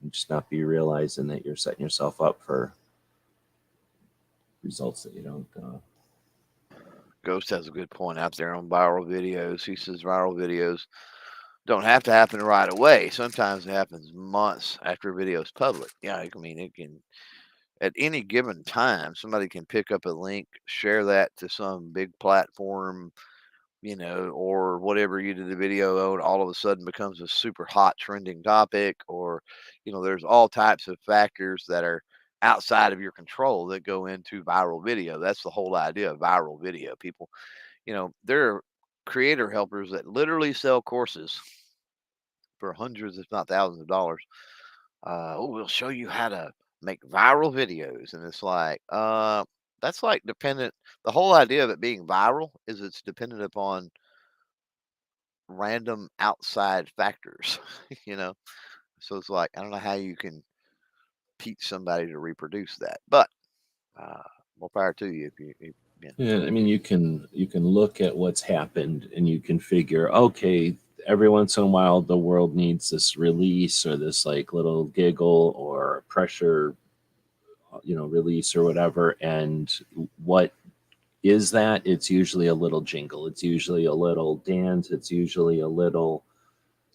[SPEAKER 1] just not be realizing that you're setting yourself up for results that you don't.
[SPEAKER 2] Ghost has a good point out there on viral videos. He says viral videos don't have to happen right away. Sometimes it happens months after a video is public. Yeah, I mean, it can, at any given time, somebody can pick up a link, share that to some big platform, or whatever you did the video on, all of a sudden becomes a super hot trending topic, or, there's all types of factors that are outside of your control that go into viral video. That's the whole idea of viral video. People, there are creator helpers that literally sell courses for hundreds, if not thousands of dollars. Oh, we'll show you how to make viral videos. And it's like, that's like dependent. The whole idea of it being viral is it's dependent upon random outside factors, you know? So it's like, I don't know how you can teach somebody to reproduce that, but uh, more power to you if you yeah.
[SPEAKER 1] Yeah, I mean, you can look at what's happened, and you can figure, okay, every once in a while the world needs this release, or this like little giggle or pressure, release or whatever. And what is that? It's usually a little jingle. It's usually a little dance. It's usually a little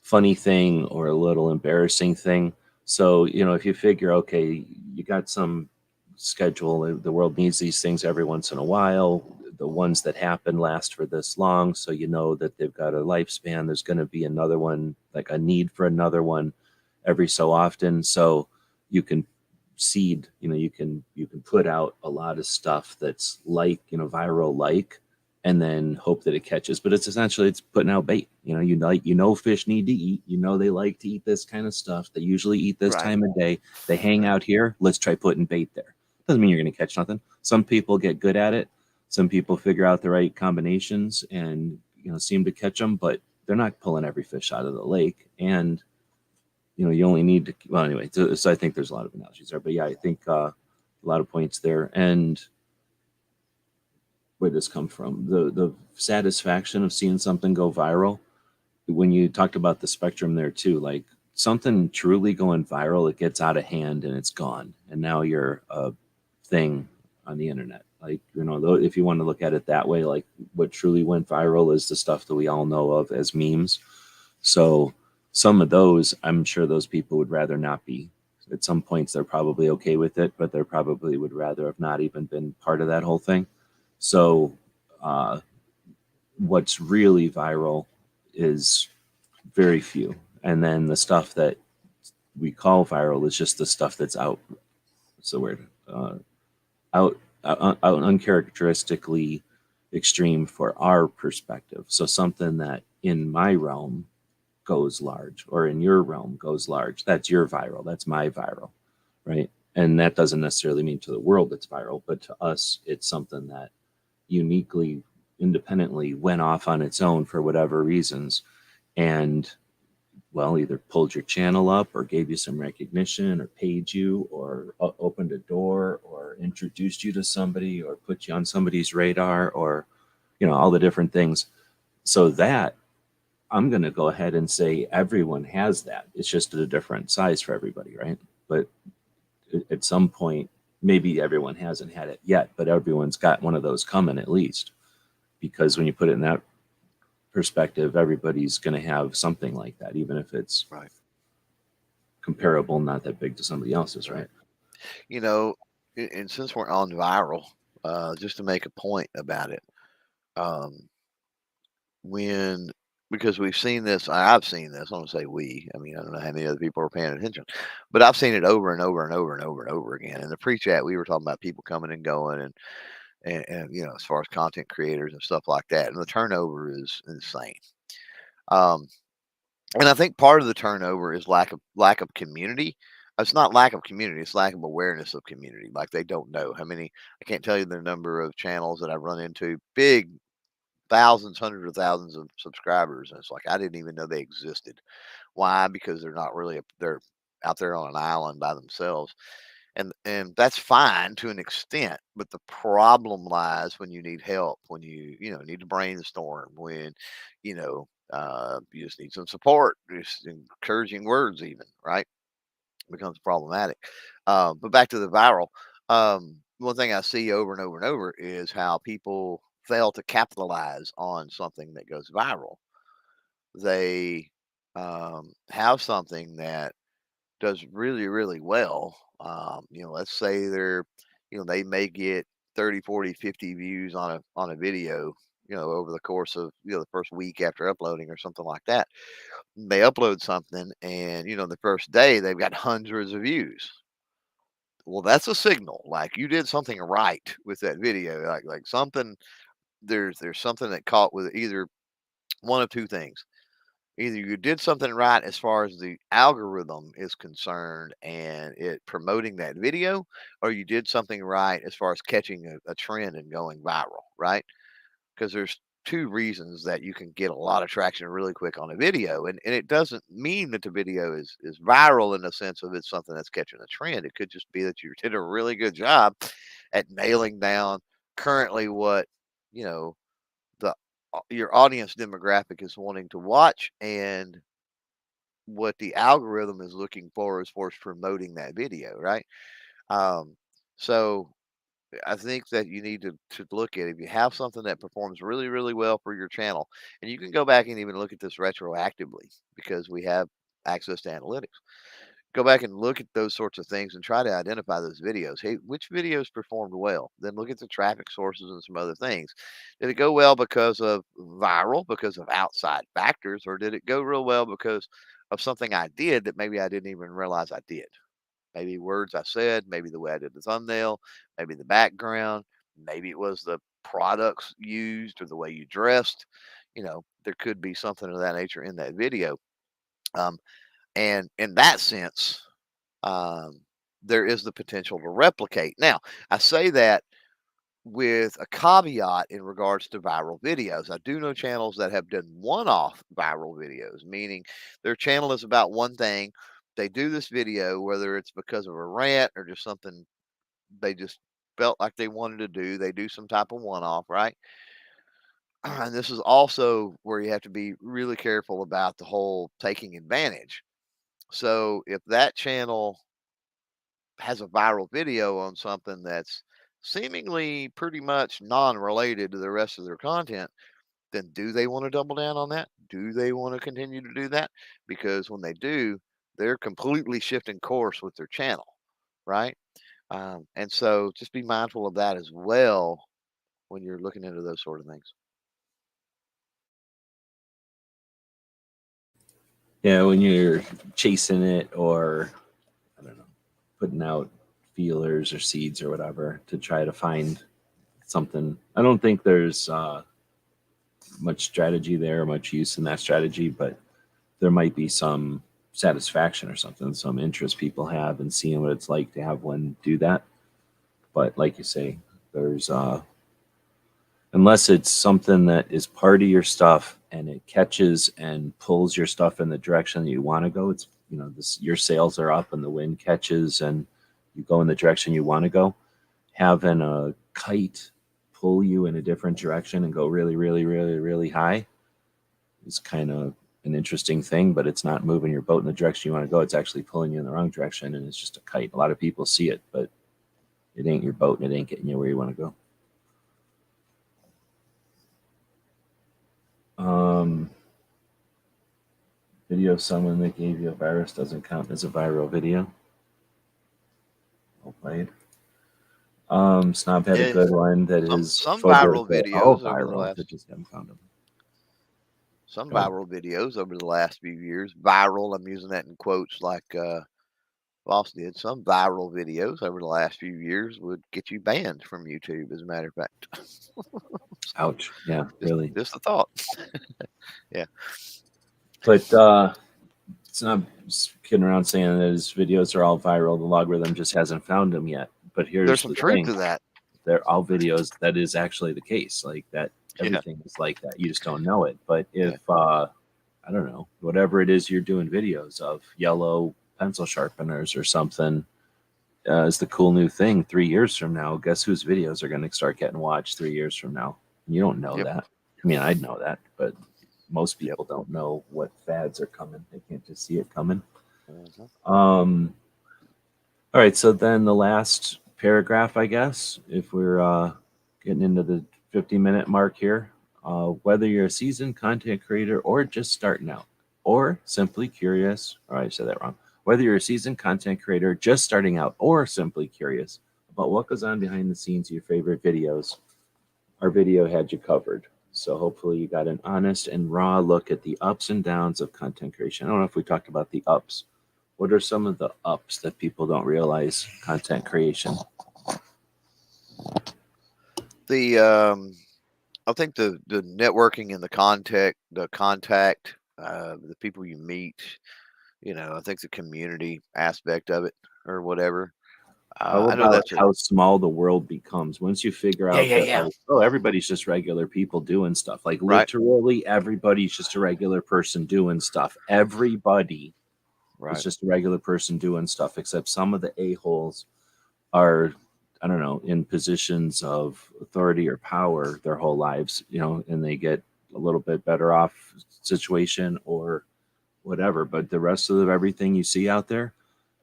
[SPEAKER 1] funny thing or a little embarrassing thing. So, if you figure, okay, you got some schedule, the world needs these things every once in a while. The ones that happen last for this long. So, you know that they've got a lifespan. There's going to be another one, like a need for another one every so often. So, you can seed, you can put out a lot of stuff that's like, viral like, and then hope that it catches. But it's essentially, it's putting out bait. Fish need to eat. They like to eat this kind of stuff. They usually eat this
[SPEAKER 2] Right,
[SPEAKER 1] time of day. They hang
[SPEAKER 2] right,
[SPEAKER 1] out here. Let's try putting bait there. Doesn't mean you're going to catch nothing. Some people get good at it. Some people figure out the right combinations and seem to catch them, but they're not pulling every fish out of the lake. And you only need to. Well, anyway, so I think there's a lot of analogies there. But yeah, I think a lot of points there. And where this come from? The satisfaction of seeing something go viral. When you talked about the spectrum there too, like something truly going viral, it gets out of hand and it's gone, and now you're a thing on the internet. Like, if you want to look at it that way, like what truly went viral is the stuff that we all know of as memes. So some of those, I'm sure those people would rather not be. At some points, they're probably okay with it, but they probably would rather have not even been part of that whole thing. So, uh, what's really viral is very few. And then the stuff that we call viral is just the stuff that's out. What's the word? Out, out uncharacteristically extreme for our perspective. So something that in my realm goes large, or in your realm goes large. That's your viral. That's my viral, right? And that doesn't necessarily mean to the world it's viral, but to us, it's something that uniquely, independently went off on its own for whatever reasons, and well, either pulled your channel up, or gave you some recognition, or paid you, or opened a door, or introduced you to somebody, or put you on somebody's radar, or all the different things. So that, I'm going to go ahead and say everyone has that. It's just at a different size for everybody, right? But at some point, maybe everyone hasn't had it yet, but everyone's got one of those coming at least. Because when you put it in that perspective, everybody's going to have something like that, even if it's
[SPEAKER 2] right,
[SPEAKER 1] comparable, not that big to somebody else's,
[SPEAKER 2] right.
[SPEAKER 1] right?
[SPEAKER 2] You know, and since we're on viral, just to make a point about it, um, when because we've seen this, I've seen this. I don't say we. I mean, I don't know how many other people are paying attention, but I've seen it over and over and over and over and over again. In the pre-chat, we were talking about people coming and going, and as far as content creators and stuff like that, and the turnover is insane. Um, and I think part of the turnover is lack of community. It's not lack of community, it's lack of awareness of community. Like they don't know how many. I can't tell you the number of channels that I've run into, big thousands, hundreds of thousands of subscribers, and it's like I didn't even know they existed. Why? Because they're not really they're out there on an island by themselves, and that's fine to an extent. But the problem lies when you need help, when you need to brainstorm, when you just need some support, just encouraging words, even right becomes problematic. But back to the viral. One thing I see over and over and over is how people fail to capitalize on something that goes viral. They have something that does really, really well. Let's say they may get 30, 40, 50 views on a video, over the course of, the first week after uploading or something like that. They upload something and, the first day they've got hundreds of views. Well, that's a signal, like you did something right with that video. Like something there's something that caught with either one of two things. Either you did something right as far as the algorithm is concerned and it promoting that video, or you did something right as far as catching a trend and going viral, right? Because there's two reasons that you can get a lot of traction really quick on a video. And it doesn't mean that the video is viral in the sense of it's something that's catching a trend. It could just be that you did a really good job at nailing down currently what, you know, the your audience demographic is wanting to watch and what the algorithm is looking for as far as promoting that video, right? Um, so I think that you need to look at if you have something that performs really, really well for your channel, and you can go back and even look at this retroactively because we have access to analytics. Go back and look at those sorts of things and try to identify those videos. Hey, which videos performed well? Then look at the traffic sources and some other things. Did it go well because of viral, because of outside factors, or did it go real well because of something I did that maybe I didn't even realize I did? Maybe words I said, maybe the way I did the thumbnail, maybe the background, maybe it was the products used or the way you dressed. There could be something of that nature in that video. Um, and in that sense, um, there is the potential to replicate. Now, I say that with a caveat in regards to viral videos. I do know channels that have done one off viral videos, meaning their channel is about one thing. They do this video, whether it's because of a rant or just something they just felt like they wanted to do. They do some type of one off, right? And this is also where you have to be really careful about the whole taking advantage. So if that channel has a viral video on something that's seemingly pretty much non-related to the rest of their content, then do they want to double down on that? Do they want to continue to do that? Because when they do, they're completely shifting course with their channel, right? And so just be mindful of that as well when you're looking into those sort of things.
[SPEAKER 1] Yeah, when you're chasing it, or I don't know, putting out feelers or seeds or whatever to try to find something. I don't think there's much strategy there, much use in that strategy, but there might be some satisfaction or something, some interest people have in seeing what it's like to have one do that. But like you say, there's unless it's something that is part of your stuff and it catches and pulls your stuff in the direction that you want to go. It's this, your sails are up and the wind catches and you go in the direction you want to go. Having a kite pull you in a different direction and go really, really, really, really high is kind of an interesting thing, but it's not moving your boat in the direction you want to go. It's actually pulling you in the wrong direction, and it's just a kite. A lot of people see it, but it ain't your boat and it ain't getting you where you want to go. Video of someone that gave you a virus doesn't count as a viral video. Well played. Snob had a
[SPEAKER 2] Yeah,
[SPEAKER 1] good one that
[SPEAKER 2] some
[SPEAKER 1] his
[SPEAKER 2] some
[SPEAKER 1] photos
[SPEAKER 2] viral
[SPEAKER 1] are all
[SPEAKER 2] videos over the
[SPEAKER 1] viral. They
[SPEAKER 2] last
[SPEAKER 1] just haven't found them.
[SPEAKER 2] some
[SPEAKER 1] Go ahead.
[SPEAKER 2] viral videos over the last few years. Viral, I'm using that in quotes like Voss did. Some viral videos over the last few years would get you banned from YouTube, as a matter of fact.
[SPEAKER 1] Ouch. Yeah,
[SPEAKER 2] just
[SPEAKER 1] really.
[SPEAKER 2] just a thought. Yeah.
[SPEAKER 1] But it's not kidding around saying that his videos are all viral. The logarithm just hasn't found them yet. But
[SPEAKER 2] There's
[SPEAKER 1] here's
[SPEAKER 2] some
[SPEAKER 1] the
[SPEAKER 2] truth
[SPEAKER 1] thing:
[SPEAKER 2] to that.
[SPEAKER 1] they're all videos. That is actually the case. Like that,
[SPEAKER 2] Yeah.
[SPEAKER 1] everything is like that. You just don't know it. But if
[SPEAKER 2] Yeah.
[SPEAKER 1] I don't know, whatever it is you're doing videos of, yellow pencil sharpeners or something, is the cool new thing. 3 years from now, guess whose videos are going to start getting watched 3 years from now? You don't know
[SPEAKER 2] Yep.
[SPEAKER 1] that. I mean, I'd know that, but most
[SPEAKER 2] Yep.
[SPEAKER 1] people don't know what fads are coming. They can't just see it coming.
[SPEAKER 2] Hmm.
[SPEAKER 1] Um, all right, so then the last paragraph, I guess, if we're getting into the 50-minute mark here, whether you're a seasoned content creator or just starting out, or simply curious, or I said that wrong. Whether you're a seasoned content creator just starting out or simply curious about what goes on behind the scenes of your favorite videos, our video had you covered. So hopefully you got an honest and raw look at the ups and downs of content creation. I don't know if we talked about the ups. What are some of the ups that people don't realize content creation?
[SPEAKER 2] The I think the networking and the contact, the people you meet. I think the community aspect of it or whatever.
[SPEAKER 1] How
[SPEAKER 2] I know
[SPEAKER 1] about
[SPEAKER 2] that's a
[SPEAKER 1] how small the world becomes once you figure
[SPEAKER 2] yeah,
[SPEAKER 1] out
[SPEAKER 2] yeah,
[SPEAKER 1] that,
[SPEAKER 2] yeah.
[SPEAKER 1] like, oh,
[SPEAKER 2] Hmm.
[SPEAKER 1] everybody's just regular people doing stuff. Like
[SPEAKER 2] Right,
[SPEAKER 1] literally everybody's just a regular person doing stuff. Everybody is
[SPEAKER 2] right.
[SPEAKER 1] just a regular person doing stuff, except some of the a-holes are, I don't know, in positions of authority or power their whole lives, and they get a little bit better off situation or whatever. But the rest of everything you see out there,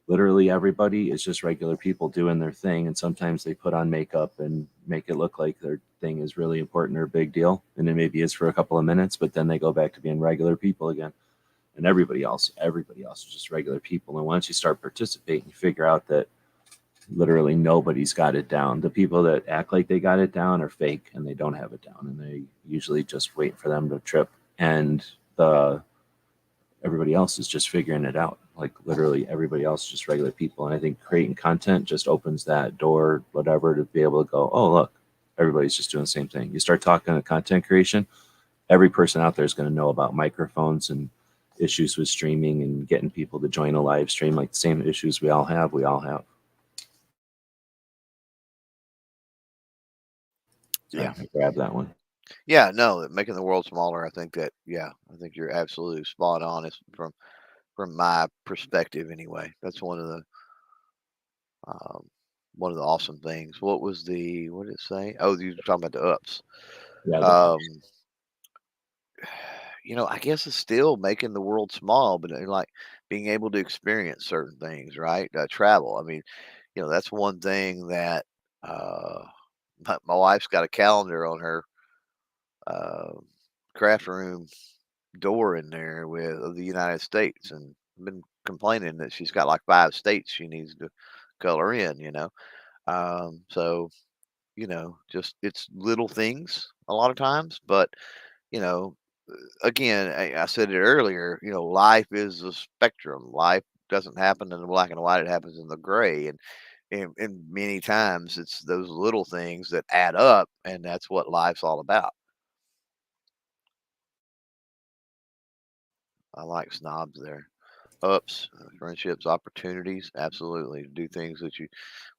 [SPEAKER 1] literally everybody is just regular people doing their thing. And sometimes they put on makeup and make it look like their thing is really important or a big deal. And it maybe is for a couple of minutes, but then they go back to being regular people again. And everybody else is just regular people. And once you start participating, you figure out that literally nobody's got it down. The people that act like they got it down are fake and they don't have it down. And they usually just wait for them to trip. And the everybody else is just figuring it out. Like literally everybody else is just regular people. And I think creating content just opens that door, whatever, to be able to go, oh, look, everybody's just doing the same thing. You start talking to content creation, every person out there is going to know about microphones and issues with streaming and getting people to join a live stream, like the same issues we all have. Sorry,
[SPEAKER 2] Yeah.
[SPEAKER 1] I grabbed that one.
[SPEAKER 2] Yeah, no, making the world smaller, I think that yeah, I think you're absolutely spot on. It's from my perspective anyway. That's um, one of the awesome things. What did it say? Oh, you were talking about the ups.
[SPEAKER 1] Yeah, the ups.
[SPEAKER 2] Um, I guess it's still making the world small, but like being able to experience certain things, right? Travel. I mean, that's one thing that uh, my wife's got a calendar on her uh, craft room door in there with of the United States, and I've been complaining that she's got like 5 states she needs to color in. So just it's little things a lot of times, but you know, again, I said it earlier. Life is a spectrum. Life doesn't happen in the black and white; it happens in the gray, and many times it's those little things that add up, and that's what life's all about. I like snobs there. Ups, friendships, opportunities, absolutely. Do things that you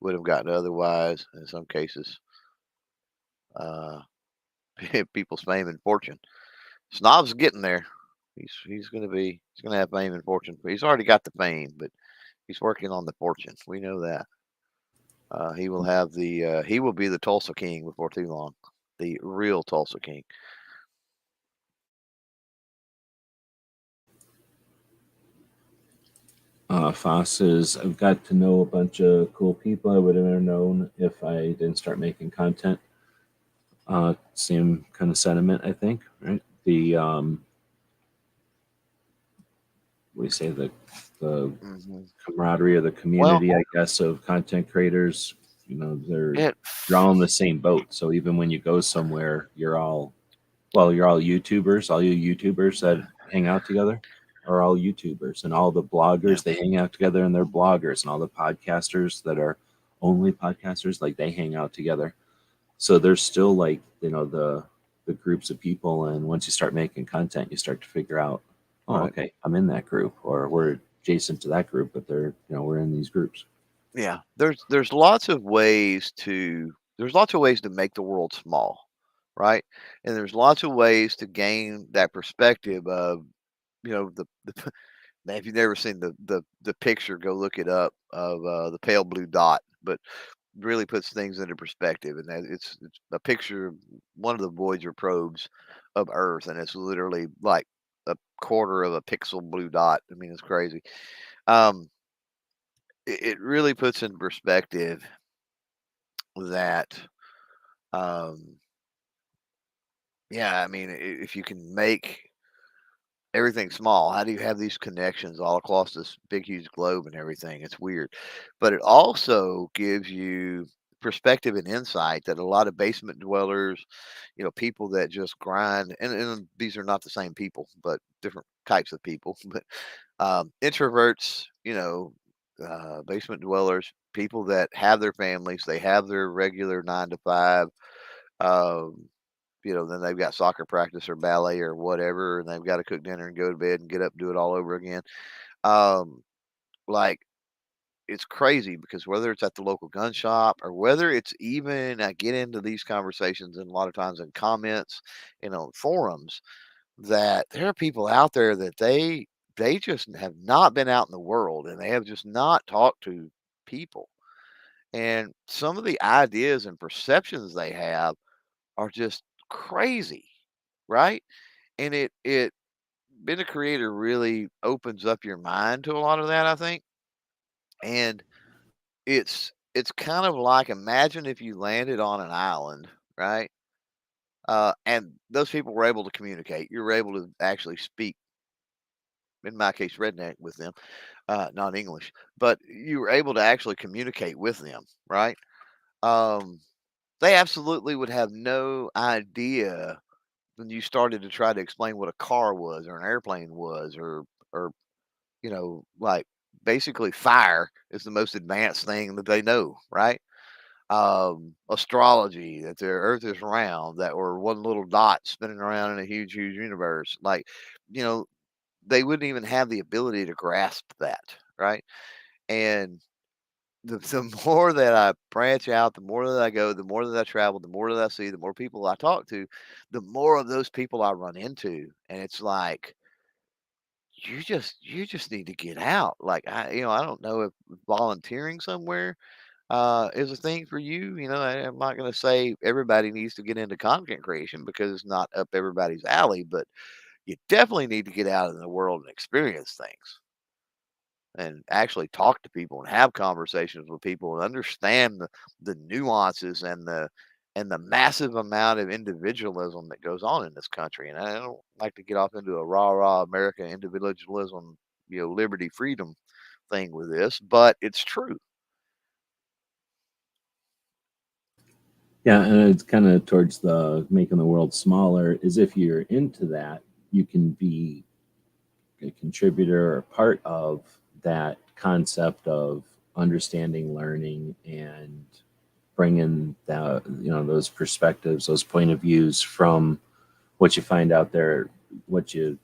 [SPEAKER 2] would have gotten otherwise. In some cases, uh, people's fame and fortune. Snob's getting there. He's gonna have fame and fortune. He's already got the fame, but he's working on the fortune. We know that. He will be the Tulsa King before too long. The real Tulsa King.
[SPEAKER 1] Foss I've got to know a bunch of cool people I would have never known if I didn't start making content. Same kind of sentiment, I think, right? What do you say, the
[SPEAKER 2] Hmm.
[SPEAKER 1] camaraderie of the
[SPEAKER 2] Well,
[SPEAKER 1] community, I guess, of content creators. They're
[SPEAKER 2] it.
[SPEAKER 1] you're all in the same boat. So even when you go somewhere, you're all YouTubers. All you YouTubers that hang out together are all YouTubers, and all the
[SPEAKER 2] Yeah.
[SPEAKER 1] bloggers, they hang out together and they're bloggers, and all the podcasters that are only podcasters, like, they hang out together. So there's still, like, the groups of people, and once you start making content, you start to figure out, oh,
[SPEAKER 2] Right.
[SPEAKER 1] okay, I'm in that group, or we're adjacent to that group, but they're, we're in these groups.
[SPEAKER 2] Yeah, there's lots of ways to there's lots of ways to make the world small, right? And there's lots of ways to gain that perspective of, the now, if you've never seen the picture, go look it up, of the pale blue dot, but really puts things into perspective. And that it's a picture of one of the Voyager probes of Earth, and it's literally like a quarter of a pixel blue dot. I mean, it's crazy. Um, it really puts in perspective that, um, yeah, I mean, if you can make everything small, how do you have these connections all across this big, huge globe and everything? It's weird. But it also gives you perspective and insight that a lot of basement dwellers, people that just grind, and these are not the same people, but different types of people. But introverts, basement dwellers, people that have their families, they have their regular 9 to 5. Um, then they've got soccer practice or ballet or whatever, and they've got to cook dinner and go to bed and get up and do it all over again. Um, like it's crazy because whether it's at the local gun shop or whether it's even I get into these conversations and a lot of times in comments, forums, that there are people out there that they just have not been out in the world and they have just not talked to people. And some of the ideas and perceptions they have are just crazy, right? And it being a creator really opens up your mind to a lot of that, I think. And it's kind of like imagine if you landed on an island, right? And those people were able to communicate. You were able to actually speak, in my case, redneck with them, not English, but you were able to actually communicate with them, right? Um, they absolutely would have no idea when you started to try to explain what a car was or an airplane was or like basically fire is the most advanced thing that they know, right? Astrology, that the earth is round, that we're one little dot spinning around in a huge, huge universe. Like, you know, they wouldn't even have the ability to grasp that, right? And the more that I branch out, the more that I go, the more that I travel, the more that I see, the more people I talk to, the more of those people I run into. And it's like, you just need to get out. Like I don't know if volunteering somewhere is a thing for you. I'm not going to say everybody needs to get into content creation because it's not up everybody's alley, but you definitely need to get out in the world and experience things and actually talk to people and have conversations with people and understand the nuances and the massive amount of individualism that goes on in this country. And I don't like to get off into a rah American individualism, liberty, freedom thing with this, but it's true.
[SPEAKER 1] Yeah, and it's kind of towards the making the world smaller. Is if you're into that, you can be a contributor or part of that concept of understanding, learning, and bringing that, those perspectives, those point of views from what you find out there, what you,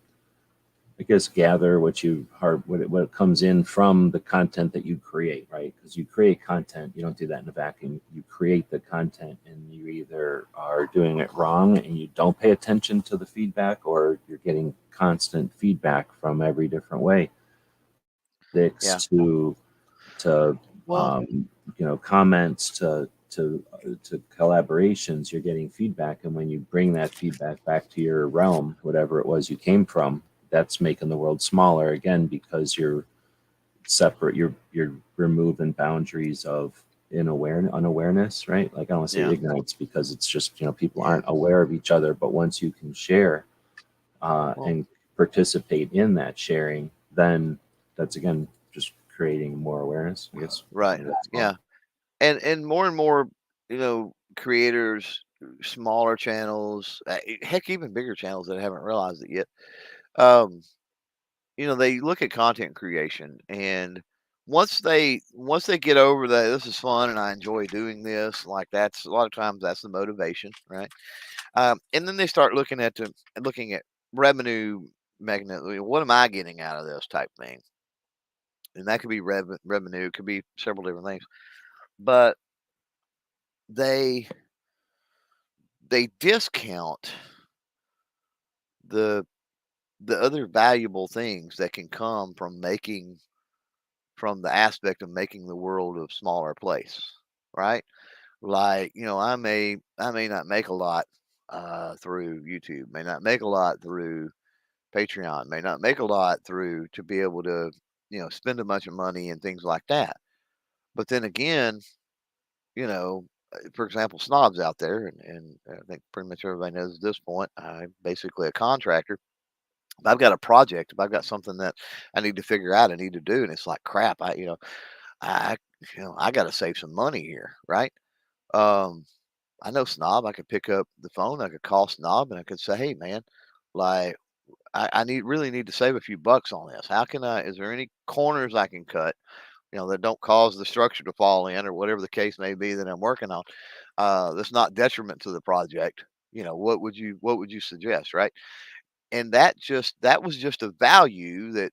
[SPEAKER 1] I guess, gather, what you heart, what comes in from the content that you create, right? Because you create content, you don't do that in a vacuum. You create the content, and you either are doing it wrong and you don't pay attention to the feedback, or you're getting constant feedback from every different way. Dicks
[SPEAKER 2] Yeah.
[SPEAKER 1] to
[SPEAKER 2] Well,
[SPEAKER 1] comments to collaborations, you're getting feedback, and when you bring that feedback back to your realm, whatever it was you came from, that's making the world smaller again, because you're separate, you're removing boundaries of unawareness, right? Like, I don't want to say
[SPEAKER 2] yeah.
[SPEAKER 1] ignorance, because it's just, people
[SPEAKER 2] Yeah.
[SPEAKER 1] aren't aware of each other, but once you can share
[SPEAKER 2] Well,
[SPEAKER 1] and participate in that sharing, then that's again just creating more awareness, I guess.
[SPEAKER 2] right.
[SPEAKER 1] That's all.
[SPEAKER 2] Yeah. And more, creators, smaller channels, heck, even bigger channels that haven't realized it yet. Um, they look at content creation, and once they get over that, this is fun and I enjoy doing this. Like that's a lot of times that's the motivation, right? And then they start looking at revenue mechanism. What am I getting out of this type thing? and that could be revenue, it could be several different things. But they discount the other valuable things that can come from the aspect of making the world a smaller place, right? Like, I may not make a lot through YouTube, may not make a lot through Patreon, may not make a lot through to be able to, spend a bunch of money and things like that. But then again, for example, snobs out there, and I think pretty much everybody knows at this point, I'm basically a contractor. If I've got a project, if I've got something that I need to figure out, I need to do, and it's like crap, I, I got to save some money here, right? Um, I know Snob. I could pick up the phone. I could call Snob and I could say, "Hey, man, like I really need to save a few bucks on this. How can I? Is there any corners I can cut? That don't cause the structure to fall in or whatever the case may be that I'm working on. That's not detriment to the project. What would you suggest, right? And that was just a value that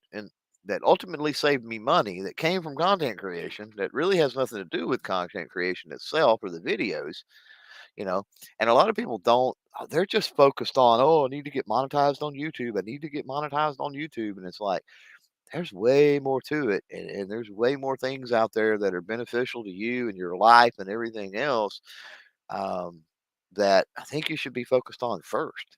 [SPEAKER 2] ultimately saved me money that came from content creation that really has nothing to do with content creation itself or the videos, you know. And a lot of people don't, they're just focused on, oh, I need to get monetized on YouTube, I need to get monetized on YouTube. And it's like there's way more to it, and there's way more things out there that are beneficial to you and your life and everything else, um, that I think you should be focused on first.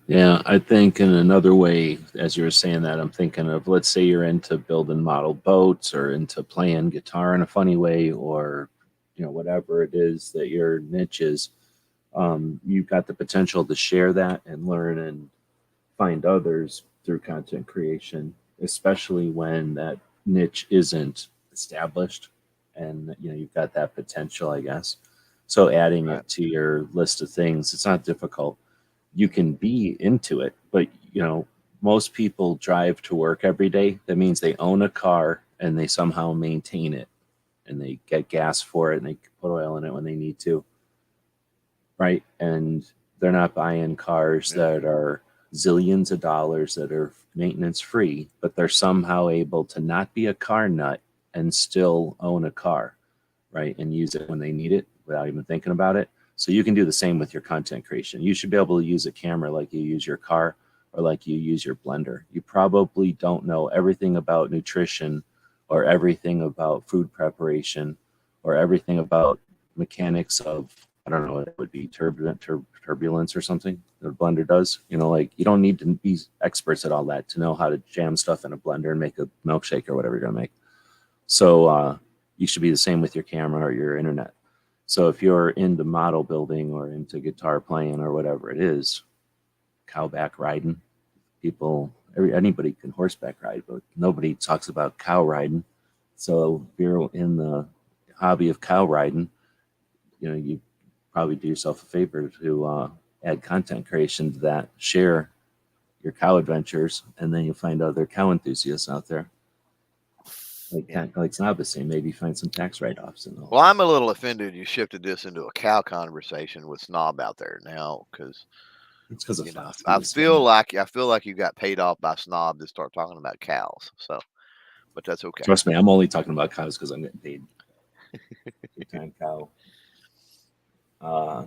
[SPEAKER 1] Yeah, I think in another way, as you were saying that, I'm thinking of, let's say you're into building model boats or into playing guitar in a funny way, or whatever it is that your niche is. You've got the potential to share that and learn and find others through content creation, especially when that niche isn't established, and you've got that potential, I guess. So adding
[SPEAKER 2] Right.
[SPEAKER 1] it to your list of things, it's not difficult. You can be into it, but most people drive to work every day. That means they own a car and they somehow maintain it, and they get gas for it and they put oil in it when they need to, right? And they're not buying cars
[SPEAKER 2] Yeah.
[SPEAKER 1] that are zillions of dollars that are maintenance free, but they're somehow able to not be a car nut and still own a car, right? And use it when they need it without even thinking about it. So you can do the same with your content creation. You should be able to use a camera like you use your car or like you use your blender. You probably don't know everything about nutrition or everything about food preparation or everything about mechanics of, I don't know what it would be, turbulence or something the blender does. Like you don't need to be experts at all that to know how to jam stuff in a blender and make a milkshake or whatever you're gonna make. So you should be the same with your camera or your internet. So if you're into model building or into guitar playing or whatever it is, cowback riding, anybody can horseback ride, but nobody talks about cow riding. So if you're in the hobby of cow riding, you probably do yourself a favor to add content creation to that, share your cow adventures, and then you'll find other cow enthusiasts out there.
[SPEAKER 2] Yeah.
[SPEAKER 1] Like Snob saying, maybe find some tax write-offs and all.
[SPEAKER 2] Well, I'm a little offended you shifted this into a cow conversation with Snob out there now, because
[SPEAKER 1] It's because of Fox
[SPEAKER 2] I
[SPEAKER 1] News,
[SPEAKER 2] feel
[SPEAKER 1] man.
[SPEAKER 2] like you got paid off by Snob to start talking about cows. So, but that's okay.
[SPEAKER 1] Trust me, I'm only talking about cows because I'm getting paid. Big time cow.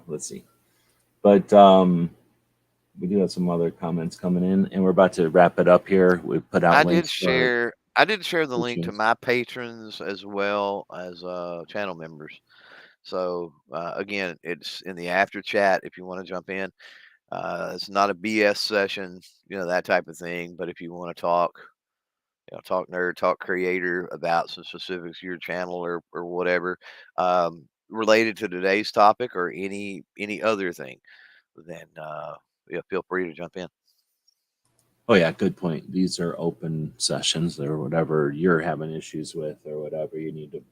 [SPEAKER 1] Let's see. But we do have some other comments coming in, and we're about to wrap it up here. We put out links for
[SPEAKER 2] I did share the link to
[SPEAKER 1] patrons.
[SPEAKER 2] my patrons as well as channel members. So again, it's in the after chat if you want to jump in. It's not a BS session, that type of thing. But if you want to talk, talk nerd, talk creator about some specifics of your channel or whatever, related to today's topic or any other thing, then yeah, feel free to jump in.
[SPEAKER 1] Oh yeah, good point. These are open sessions or whatever you're having issues with or whatever you need to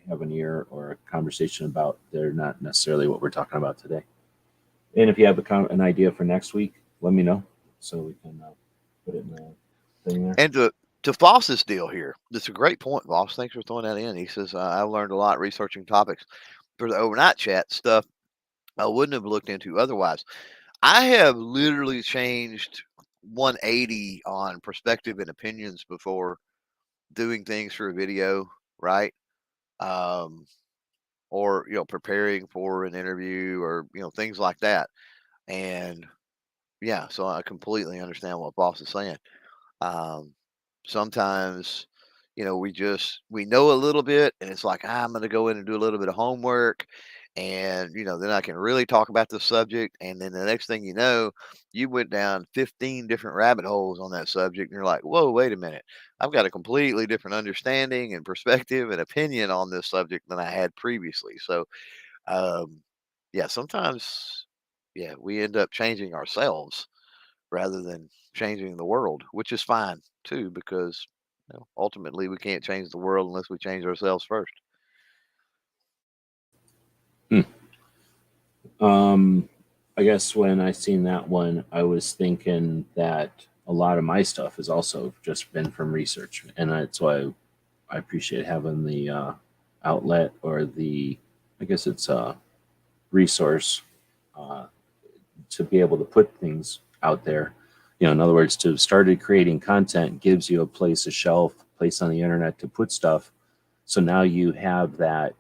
[SPEAKER 1] have an ear or a conversation about. They're not necessarily what we're talking about today. And if you have an idea for next week, let me know so we can put it in the thing there.
[SPEAKER 2] And to Voss's deal here, that's a great point, Voss. Thanks for throwing that in. He says, I learned a lot researching topics for the overnight chat stuff I wouldn't have looked into otherwise. I have literally changed 180 on perspective and opinions before doing things for a video, right? Um, or preparing for an interview, or things like that. And yeah, so I completely understand what boss is saying. Um, Sometimes, we know a little bit, and it's like, I'm going to go in and do a little bit of homework, and then I can really talk about the subject. And then the next thing you know, you went down 15 different rabbit holes on that subject, and you're like, whoa, wait a minute, I've got a completely different understanding and perspective and opinion on this subject than I had previously. So, um, yeah, sometimes, yeah, we end up changing ourselves rather than changing the world, which is fine too, because ultimately we can't change the world unless we change ourselves first.
[SPEAKER 1] Hmm. Um, I guess when I seen that one, I was thinking that a lot of my stuff has also just been from research, and that's why I appreciate having the outlet or the, I guess it's a resource uh, to be able to put things out there. In other words, to started creating content gives you a place, a shelf, place on the internet to put stuff. So now you have that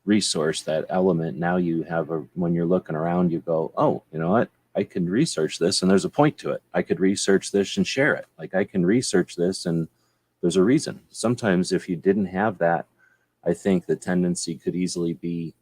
[SPEAKER 1] resource, that element. Now you have when you're looking around, you go, oh, you know what? I can research this and there's a point to it. I could research this and share it. Like I can research this and there's a reason. Sometimes if you didn't have that, I think the tendency could easily be,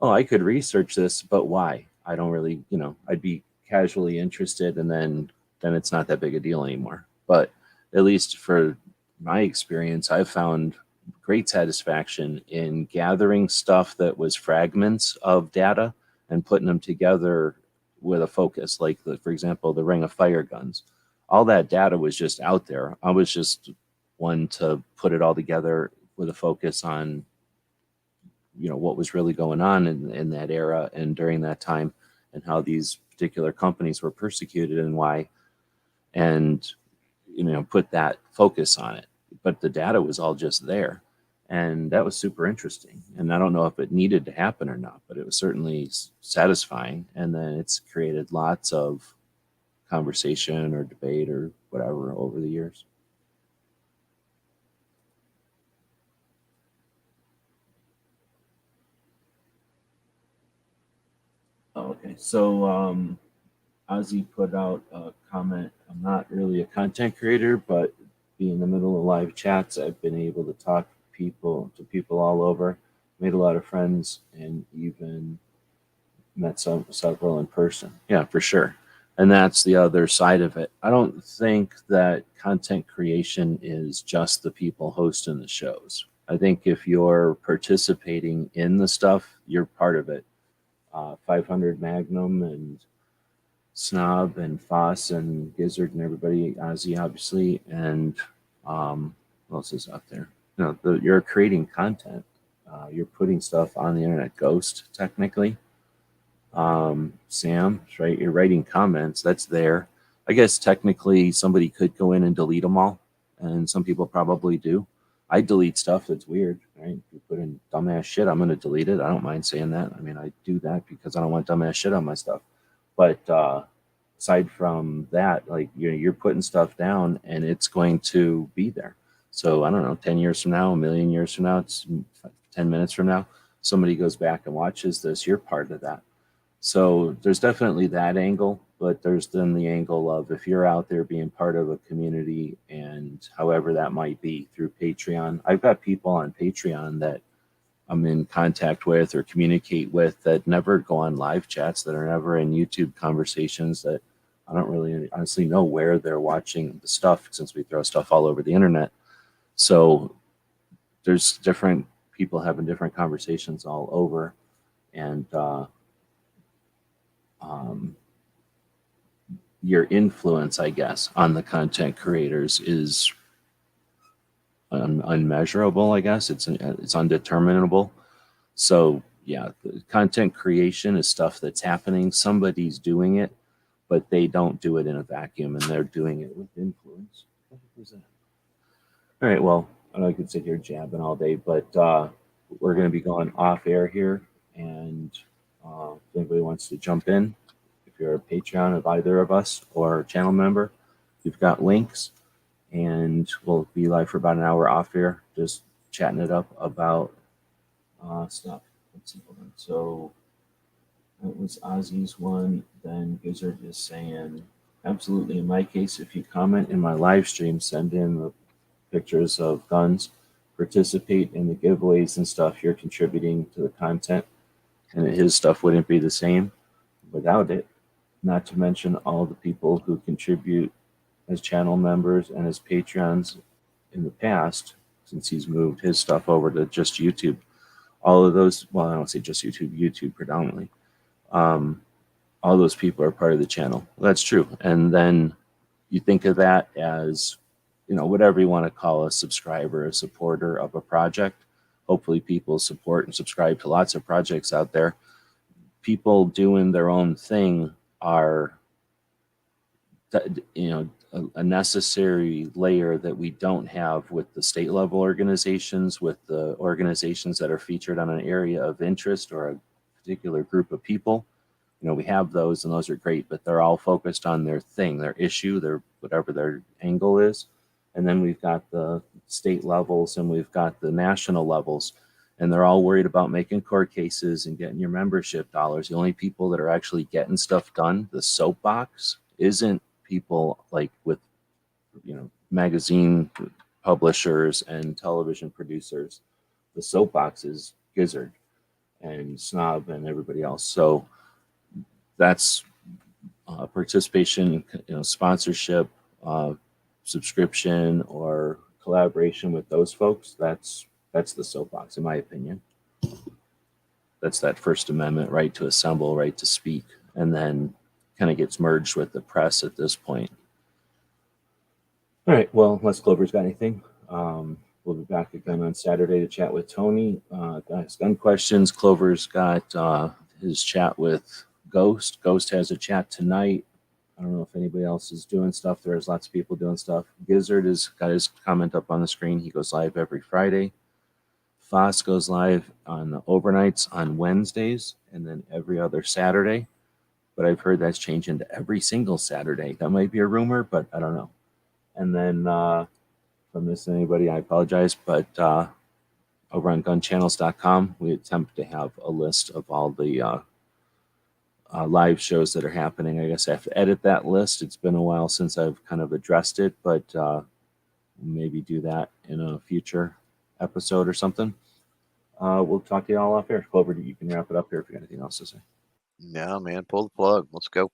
[SPEAKER 1] oh, I could research this, but why? I don't really, I'd be casually interested and then it's not that big a deal anymore. But at least for my experience, I've found great satisfaction in gathering stuff that was fragments of data and putting them together with a focus. Like, for example, the Ring of Fire guns. All that data was just out there. I was just one to put it all together with a focus on what was really going on in that era and during that time, and how these particular companies were persecuted and why, and put that focus on it. But the data was all just there, and that was super interesting. And I don't know if it needed to happen or not, but it was certainly satisfying. And then it's created lots of conversation or debate or whatever over the years. Oh, okay. So Ozzy put out a comment. I'm not really a content creator, but being in the middle of live chats, I've been able to talk to people all over, made a lot of friends, and even met several in person. Yeah, for sure. And that's the other side of it. I don't think that content creation is just the people hosting the shows. I think if you're participating in the stuff, you're part of it. 500 Magnum and Snob and Foss and Gizzard and everybody, Ozzy obviously, and what else is out there? You're creating content. You're putting stuff on the internet. Ghost, technically. Sam, right? You're writing comments. That's there. I guess technically somebody could go in and delete them all, and some people probably do. I delete stuff that's weird, right? If you put in dumbass shit, I'm going to delete it. I don't mind saying that. I mean, I do that because I don't want dumbass shit on my stuff. But aside from that, like you're putting stuff down, and it's going to be there. So I don't know, 10 years from now, a million years from now, it's 10 minutes from now, somebody goes back and watches this. You're part of that. So there's definitely that angle, but there's then the angle of if you're out there being part of a community, and however that might be through Patreon. I've got people on Patreon that I'm in contact with or communicate with that never go on live chats, that are never in YouTube conversations, that I don't really honestly know where they're watching the stuff, since we throw stuff all over the internet. So there's different people having different conversations all over. And um, your influence, I guess, on the content creators is unmeasurable. I guess it's undeterminable. So yeah, the content creation is stuff that's happening. Somebody's doing it, but they don't do it in a vacuum, and they're doing it with influence. What was that? All right. Well, I could sit here jabbing all day, but we're going to be going off air here, and if anybody wants to jump in, if you're a Patreon of either of us or a channel member, We've got links, and we'll be live for about an hour off here, just chatting it up about stuff. Let's see. Hold on. So that was Ozzy's one. Then Gizzard is saying, absolutely. In my case, if you comment in my live stream, send in the pictures of guns, participate in the giveaways and stuff, you're contributing to the content. And his stuff wouldn't be the same without it. Not to mention all the people who contribute as channel members and as Patreons in the past, since he's moved his stuff over to just YouTube. All of those, well, I don't say just YouTube, YouTube predominantly. Um, all those people are part of the channel. That's true. And then you think of that as, whatever you want to call a subscriber, a supporter of a project. Hopefully, people support and subscribe to lots of projects out there. People doing their own thing are, a necessary layer that we don't have with the state level organizations, with the organizations that are featured on an area of interest or a particular group of people. We have those, and those are great, but they're all focused on their thing, their issue, their whatever their angle is. And then we've got the state levels and we've got the national levels, and they're all worried about making court cases and getting your membership dollars. The only people that are actually getting stuff done, the soapbox, isn't people like with, magazine publishers and television producers. The soapbox is Gizzard and Snob and everybody else. So that's participation, sponsorship, uh, subscription, or collaboration with those folks. That's the soapbox, in my opinion. That's that First Amendment right to assemble, right to speak, and then kind of gets merged with the press at this point. All right. Well, unless Clover's got anything, we'll be back again on Saturday to chat with Tony. Guys, gun questions. Clover's got his chat with Ghost. Ghost has a chat tonight. I don't know if anybody else is doing stuff. There's lots of people doing stuff. Gizzard has got his comment up on the screen. He goes live every Friday. Foss goes live on the overnights on Wednesdays and then every other Saturday. But I've heard that's changing to every single Saturday. That might be a rumor, but I don't know. And then if I'm missing anybody, I apologize. But over on gunchannels.com, we attempt to have a list of all the live shows that are happening. I guess I have to edit that list. It's been a while since I've kind of addressed it, but maybe do that in a future episode or something. We'll talk to you all off here. Clover, you can wrap it up here if you got anything else to say.
[SPEAKER 2] Yeah, man, pull the plug. Let's go.